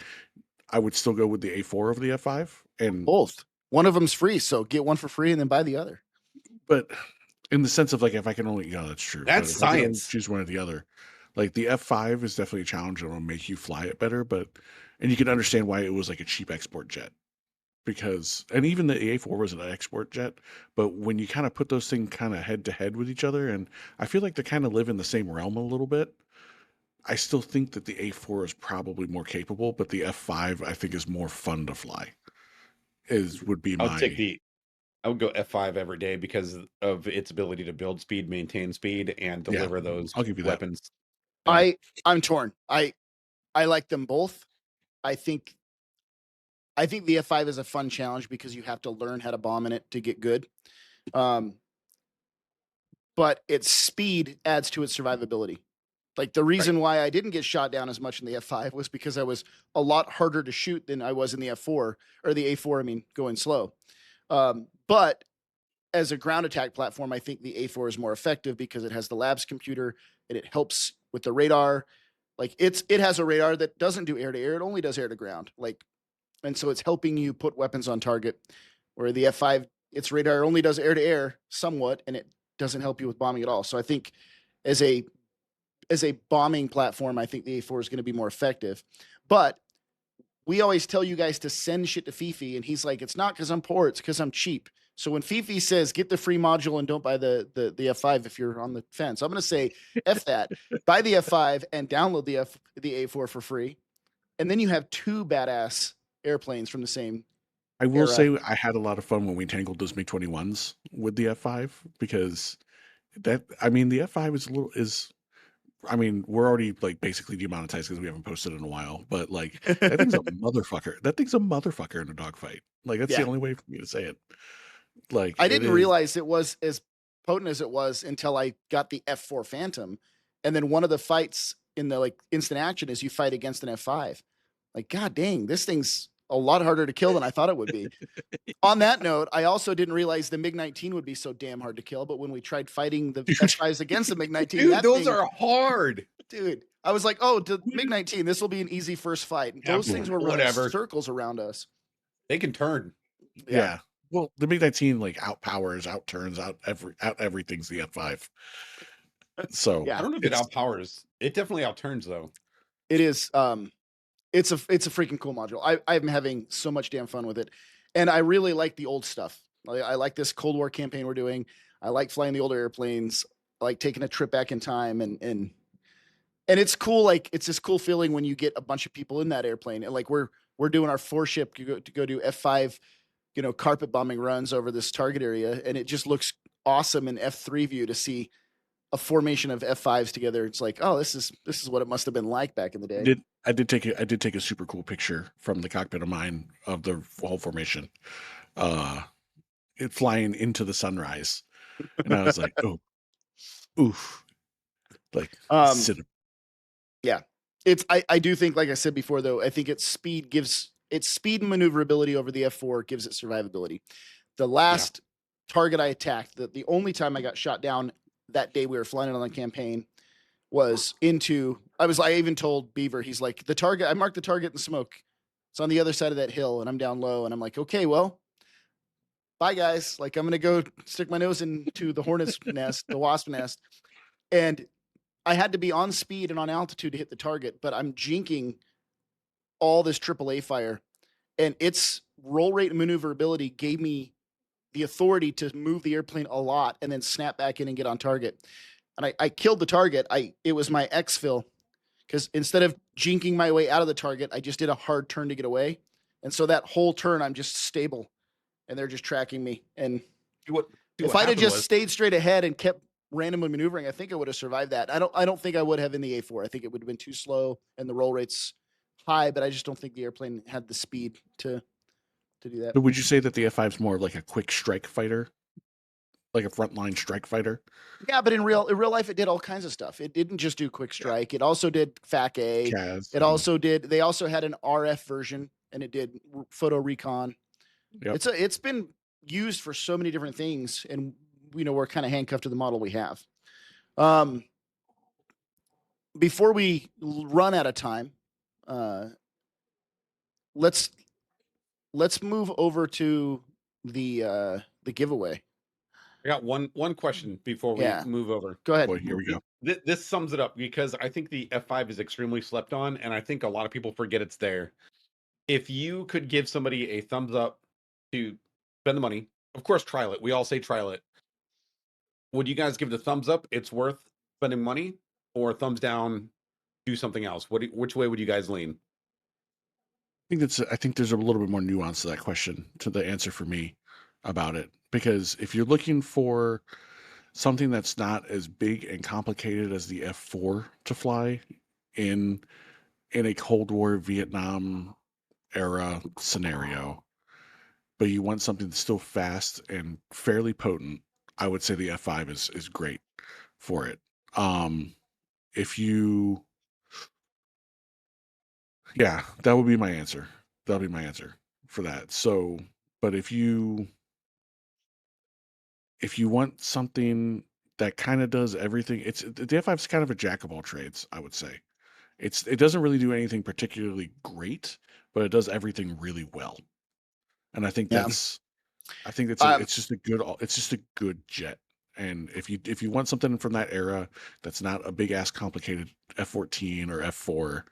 I would still go with the A4 over the F5. And both. One of them's free, so get one for free and then buy the other. But in the sense of like, if I can only, that's true. That's science. Choose one or the other. Like the F5 is definitely a challenge. It'll make you fly it better, and you can understand why it was like a cheap export jet. And even the A4 was an export jet, but when you kind of put those things kind of head to head with each other, and I feel like they kind of live in the same realm a little bit. I still think that the A4 is probably more capable, but the F5 I think is more fun to fly. Would be I would take my the I would go F5 every day because of its ability to build speed, maintain speed, and yeah. deliver those I'll give you that. weapons. Yeah. I'm torn. I like them both. I think the F5 is a fun challenge because you have to learn how to bomb in it to get good. But its speed adds to its survivability. Like the reason why I didn't get shot down as much in the F5 was because I was a lot harder to shoot than I was in the F4 or the A4. I mean, going slow. But as a ground attack platform, I think the A4 is more effective because it has the labs computer and it helps with the radar. Like it has a radar that doesn't do air to air; it only does air to ground. Like, and so it's helping you put weapons on target. Where the F5, its radar only does air to air somewhat, and it doesn't help you with bombing at all. So I think as a bombing platform, I think the A4 is going to be more effective. But we always tell you guys to send shit to Fifi, and he's like, it's not because I'm poor, it's because I'm cheap. So when Fifi says get the free module and don't buy the F5 if you're on the fence, I'm going to say F that. Buy the F5 and download the A4 for free, and then you have two badass airplanes from the same. I will era. say I had a lot of fun when we tangled those MiG-21s with the F5 because the F5 we're already like basically demonetized because we haven't posted in a while, but like that thing's a motherfucker. That thing's a motherfucker in a dogfight. Like that's the only way for me to say it. Like I didn't realize it was as potent as it was until I got the F4 Phantom, and then one of the fights in the like instant action is you fight against an F5. Like, god dang, this thing's a lot harder to kill than I thought it would be. On that note, I also didn't realize the MiG-19 would be so damn hard to kill, but when we tried fighting the F5s against the MiG-19, dude, those are hard. Dude, I was like, oh, the MiG-19, this will be an easy first fight. Those things were running circles around us. They can turn. Yeah. Well, the MiG-19 like outpowers, outturns, everything's the F5. So I don't know if it outpowers. It definitely outturns though. It is. It's a freaking cool module. I'm having so much damn fun with it, and I really like the old stuff. I like this Cold War campaign we're doing. I like flying the older airplanes. I like taking a trip back in time, and it's cool. Like it's this cool feeling when you get a bunch of people in that airplane, and like we're doing our 4-ship to go do F5, carpet bombing runs over this target area, and it just looks awesome in F3 view to see a formation of F5s together. It's like, oh, this is what it must have been like back in the day. I did take a super cool picture from the cockpit of mine of the whole formation. It flying into the sunrise. And I was like, oh, oof. Like yeah. I do think, like I said before, though, I think its speed and maneuverability over the F4 gives it survivability. The last target I attacked, the only time I got shot down that day we were flying it on the campaign was I even told Beaver, he's like, I marked the target in smoke. It's on the other side of that hill and I'm down low. And I'm like, okay, well, bye guys. Like I'm going to go stick my nose into the hornet's nest, the wasp nest. And I had to be on speed and on altitude to hit the target, but I'm jinking all this AAA fire, and its roll rate and maneuverability gave me the authority to move the airplane a lot and then snap back in and get on target. And I killed the target. It was my exfil, because instead of jinking my way out of the target, I just did a hard turn to get away. And so that whole turn, I'm just stable, and they're just tracking me. And if I'd have just stayed straight ahead and kept randomly maneuvering, I think I would have survived that. I don't think I would have in the A4. I think it would have been too slow and the roll rates high, but I just don't think the airplane had the speed to do that. But would you say that the F5 is more like a quick strike fighter? Like a frontline strike fighter? Yeah, but in real life, it did all kinds of stuff. It didn't just do quick strike. It also did FAC-A. They also had an RF version, and it did photo recon. Yep. It's been used for so many different things, and we're kind of handcuffed to the model we have. Before we run out of time, let's move over to the giveaway. I got one question before we move over. Go ahead. Boy, here we go. This sums it up, because I think the F5 is extremely slept on, and I think a lot of people forget it's there. If you could give somebody a thumbs up to spend the money, of course, trial it. We all say trial it. Would you guys give the thumbs up, it's worth spending money, or thumbs down, do something else? Which way would you guys lean? I think there's a little bit more nuance to that question, to the answer for me about it. Because if you're looking for something that's not as big and complicated as the F4 to fly in a Cold War Vietnam era scenario, but you want something that's still fast and fairly potent, I would say the F5 is great for it. If you Yeah, that would be my answer. That'll be my answer for that. So, but if you want something that kind of does everything, the F5 is kind of a jack of all trades, I would say. It doesn't really do anything particularly great, but it does everything really well. And I think Yeah. it's just a good jet. And if you want something from that era that's not a big ass complicated F14 or F4,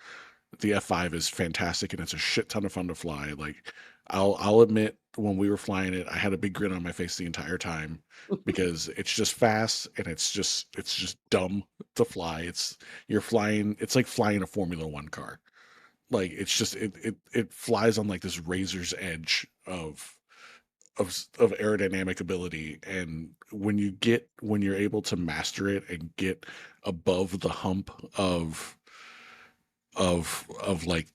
the F5 is fantastic and it's a shit ton of fun to fly. Like I'll admit, when we were flying it, I had a big grin on my face the entire time because it's just fast and it's just dumb to fly. It's like flying a Formula One car. Like it's just it flies on like this razor's edge of aerodynamic ability, and when you're able to master it and get above the hump of like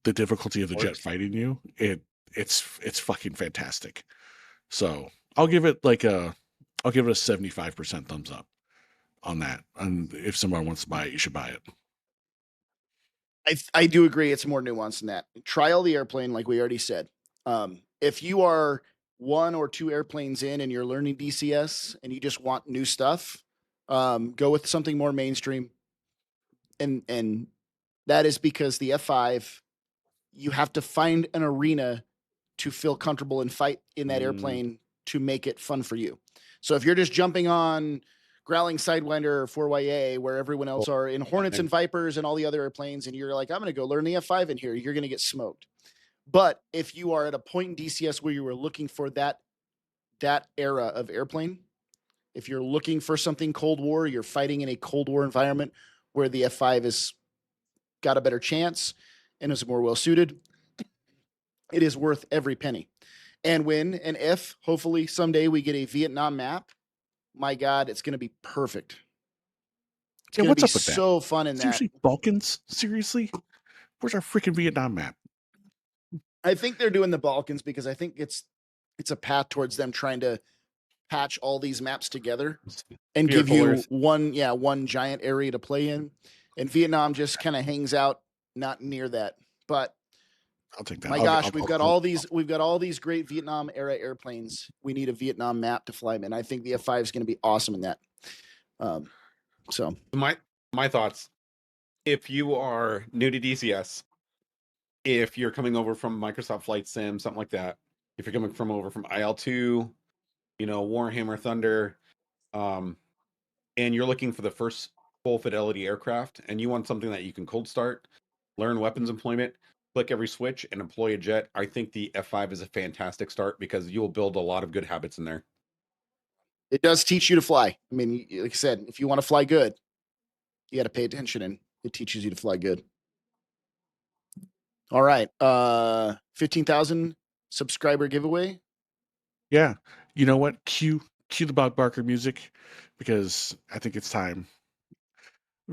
the difficulty of the jet fighting you, it's fucking fantastic. So I'll give it a 75% thumbs up on that. And if somebody wants to buy it, you should buy it. I do agree. It's more nuanced than that. Trial the airplane, like we already said. If you are 1 or 2 airplanes in and you're learning DCS and you just want new stuff, go with something more mainstream. And that is because the F5, you have to find an arena to feel comfortable and fight in that airplane to make it fun for you. So if you're just jumping on Growling Sidewinder or 4YA, where everyone else are in Hornets and Vipers and all the other airplanes, and you're like, I'm going to go learn the F5 in here, you're going to get smoked. But if you are at a point in DCS where you were looking for that era of airplane, if you're looking for something Cold War, you're fighting in a Cold War environment where the F5 is got a better chance and is more well suited, it is worth every penny. And when and if hopefully someday we get a Vietnam map, my God, it's going to be perfect. It's going to be so fun in that. Seriously, Balkans? Seriously? Where's our freaking Vietnam map? I think they're doing the Balkans because I think it's a path towards them trying to patch all these maps together and give you one giant area to play in. And Vietnam just kind of hangs out not near that. But I'll take that. My gosh, we've got all these great Vietnam era airplanes. We need a Vietnam map to fly them in. I think the F5 is going to be awesome in that. So my thoughts: if you are new to DCS, if you're coming over from Microsoft Flight Sim, something like that, if you're coming over from IL2, Warhammer Thunder, and you're looking for the first full fidelity aircraft, and you want something that you can cold start, learn weapons employment, click every switch, and employ a jet, I think the F5 is a fantastic start because you'll build a lot of good habits in there. It does teach you to fly. I mean, like I said, if you want to fly good, you got to pay attention, and it teaches you to fly good. All right. 15,000 subscriber giveaway. Yeah. You know what? Cue the Bob Barker music, because I think it's time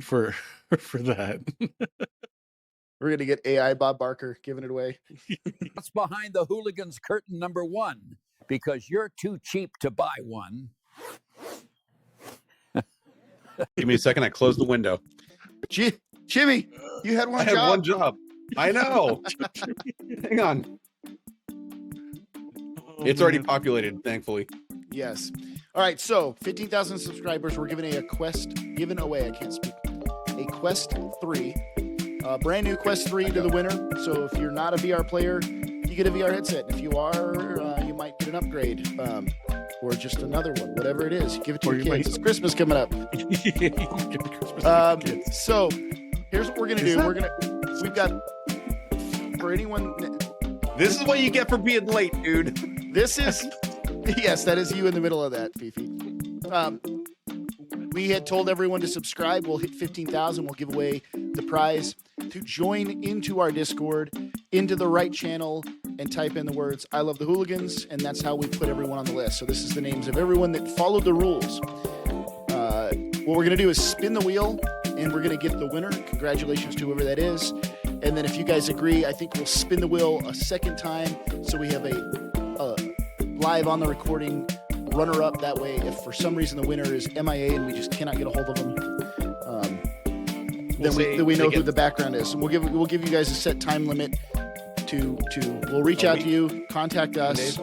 for that. We're going to get AI Bob Barker giving it away. What's behind the Hooligans curtain number 1? Because you're too cheap to buy one. Give me a second. I closed the window. Jimmy, you had one job. I had one job. I know. Hang on. It's already populated, thankfully. Yes. All right. So 15,000 subscribers. We're giving a giveaway. I can't speak. A Quest 3. Brand new Quest 3 to the winner. So if you're not a VR player, you get a VR headset. If you are, you might get an upgrade. Or just another one, whatever it is. Give it to your kids. It's Christmas coming up. Get the Christmas kids. So here's what we're gonna do. We've got, for anyone. This is what you get for being late, dude. This is, yes, that is you in the middle of that, Fifi. We had told everyone to subscribe. We'll hit 15,000. We'll give away the prize. To join into our Discord, into the right channel, and type in the words "I love the Hooligans," and that's how we put everyone on the list. So this is the names of everyone that followed the rules. What we're going to do is spin the wheel, and we're going to get the winner. Congratulations to whoever that is. And then if you guys agree, I think we'll spin the wheel a second time, so we have a live on the recording runner-up. That way, if for some reason the winner is MIA and we just cannot get a hold of them, then we know who the background is. And we'll give you guys a set time limit we'll reach out to you, contact us.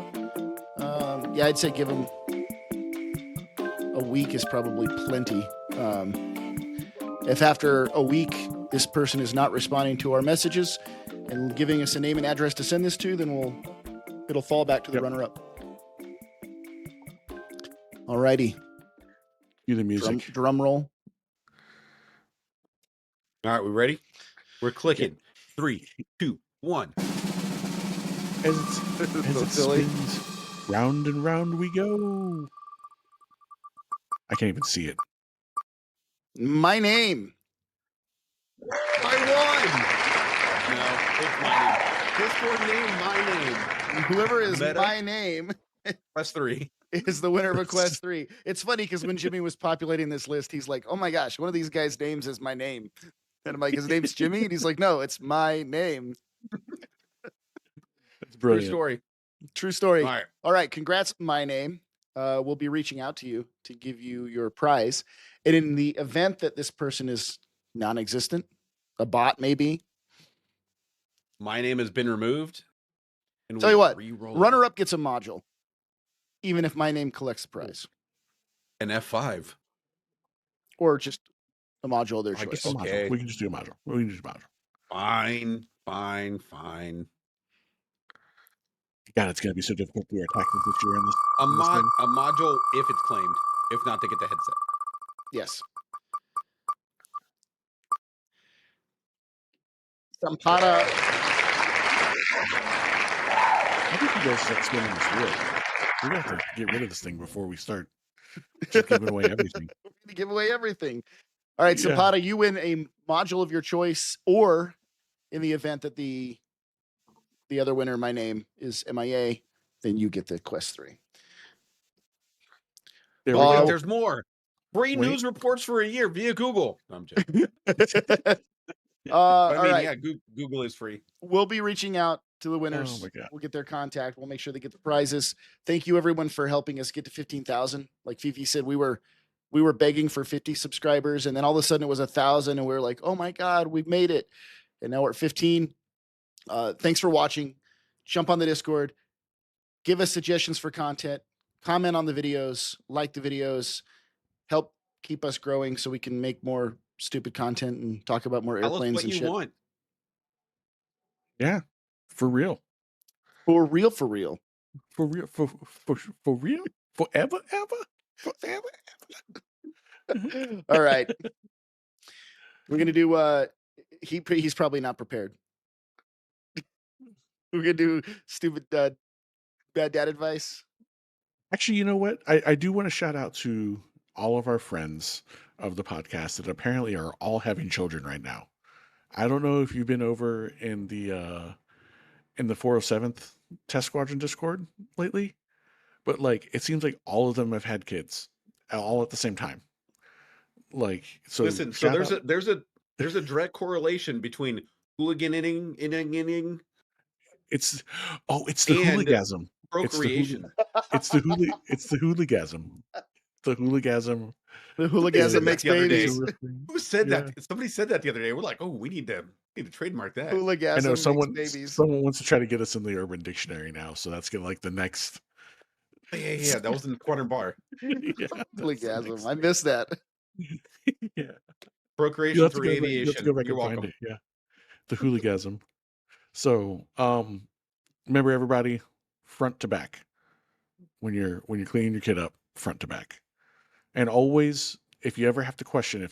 Yeah, I'd say give them a week is probably plenty. If after a week this person is not responding to our messages and giving us a name and address to send this to, then it'll fall back to the runner-up. Alrighty. Cue the music. Drum roll. All right, we ready? We're clicking. 3, 2, 1. As it spins, round and round we go. I can't even see it. My name. I won! No, it's my name. Discord name, my name. Whoever is Meta. my name Quest 3. is the winner of Quest 3. It's funny because when Jimmy was populating this list, he's like, oh my gosh, one of these guys' names is my name. And I'm like, his name's Jimmy? And he's like, no, it's my name. That's brilliant. True story. True story. All right. All right. Congrats, my name. We'll be reaching out to you to give you your prize. And in the event that this person is non-existent, a bot maybe. My name has been removed. And Tell you what, re-roll runner-up gets a module, even if my name collects the prize. an F5. Or just a module of their I choice. guess okay. We can just do a module. We can just do a module. Fine. God, it's going to be so difficult to attack this year in this. A module if it's claimed. If not, they get the headset. Yes. Sampata. How did you guys start spinning this wheel? We're going to have to get rid of this thing before we start just giving away everything. We're going to give away everything. All right, Yeah. Sampata, you win a module of your choice, or in the event that the other winner, my name, is MIA, then you get the Quest 3. There we Oh. go. There's more. Free Wait. news reports for a year via Google. No, I'm joking. All I mean, right. yeah, Google is free. We'll be reaching out to the winners. Oh my God. We'll get their contact. We'll make sure they get the prizes. Thank you, everyone, for helping us get to 15,000. Like Fifi said, we were begging for 50 subscribers, and then all of a sudden it was 1,000, and we were like, oh my God, we've made it. And now we're at 15. Thanks for watching. Jump on the Discord. Give us suggestions for content. Comment on the videos. Like the videos. Help keep us growing so we can make more stupid content and talk about more Tell us airplanes what and you shit. want. Yeah, for real. For real, for real. For real. For real? Forever, ever? All right. We're going to do, he's probably not prepared. We're going to do stupid, bad dad advice. Actually, you know what? I do want to shout out to all of our friends of the podcast that apparently are all having children right now. I don't know if you've been over in the 407th Test Squadron Discord lately, but like it seems like all of them have had kids all at the same time. Like, so Listen, so shout out- there's a direct correlation between hooliganing it's the and hooligasm. procreation. It's the hooligasm. The hooligasm. The hooligasm makes the other day. babies. Who said Yeah. that? Somebody said that the other day. We're like, oh, we need to trademark that. I Hooligasm know makes someone babies. wants to try to get us in the Urban Dictionary now, so that's gonna like the next. Yeah. That was in the Quadrant Bar. Yeah, that's the Hooligasm. next I thing. missed that. Yeah, Procreation you'll have to through go back, aviation. and You're find welcome. it. Yeah, the hooligasm. So, remember everybody, front to back. When you're cleaning your kid up, front to back, and always, if you ever have to question if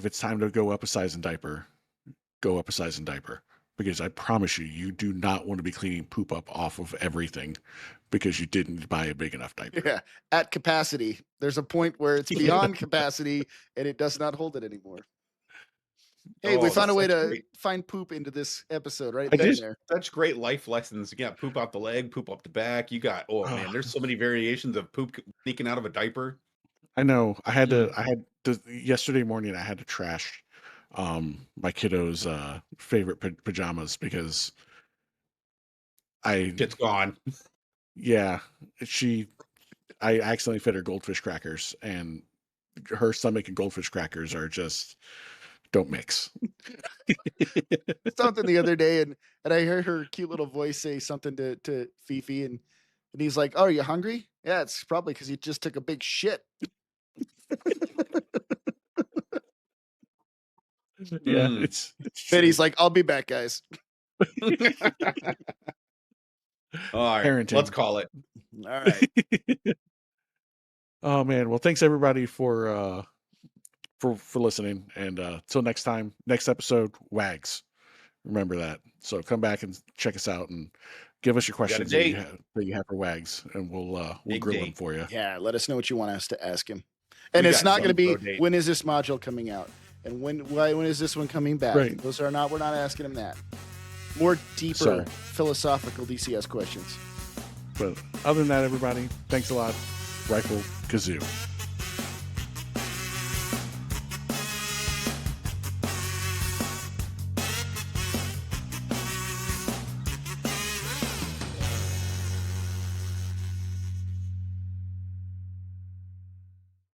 it's time to go up a size in diaper, go up a size in diaper, because I promise you, you do not want to be cleaning poop up off of everything because you didn't buy a big enough diaper. Yeah, at capacity. There's a point where it's beyond capacity and it does not hold it anymore. Hey, we Oh, found a that's way such to great- find poop into this episode, right I then and did. there. Such great life lessons. You got poop out the leg, poop up the back. You got man, there's so many variations of poop sneaking out of a diaper. I know. I had yesterday morning. I had to trash my kiddo's favorite pajamas because It's gone. I accidentally fed her goldfish crackers, and her stomach and goldfish crackers are just don't mix. Something the other day, and I heard her cute little voice say something to Fifi, and he's like, "Oh, are you hungry?" Yeah, it's probably because you just took a big shit. Yeah, Mm. it's Then he's like, "I'll be back, guys." All right, Parenting. let's call it. All right. Oh man, well thanks everybody for listening, and till next time, next episode, wags. Remember that. So come back and check us out and give us your got a questions date. that you have for wags, and we'll Big grill them date. for you. Yeah, let us know what you want us to ask him. And We it's got not going to some be pro date. when is this module coming out, and when is this one coming back. Right. Those are not. We're not asking him that. More deeper So- philosophical DCS questions. But other than that, everybody, thanks a lot. Rifle Kazoo.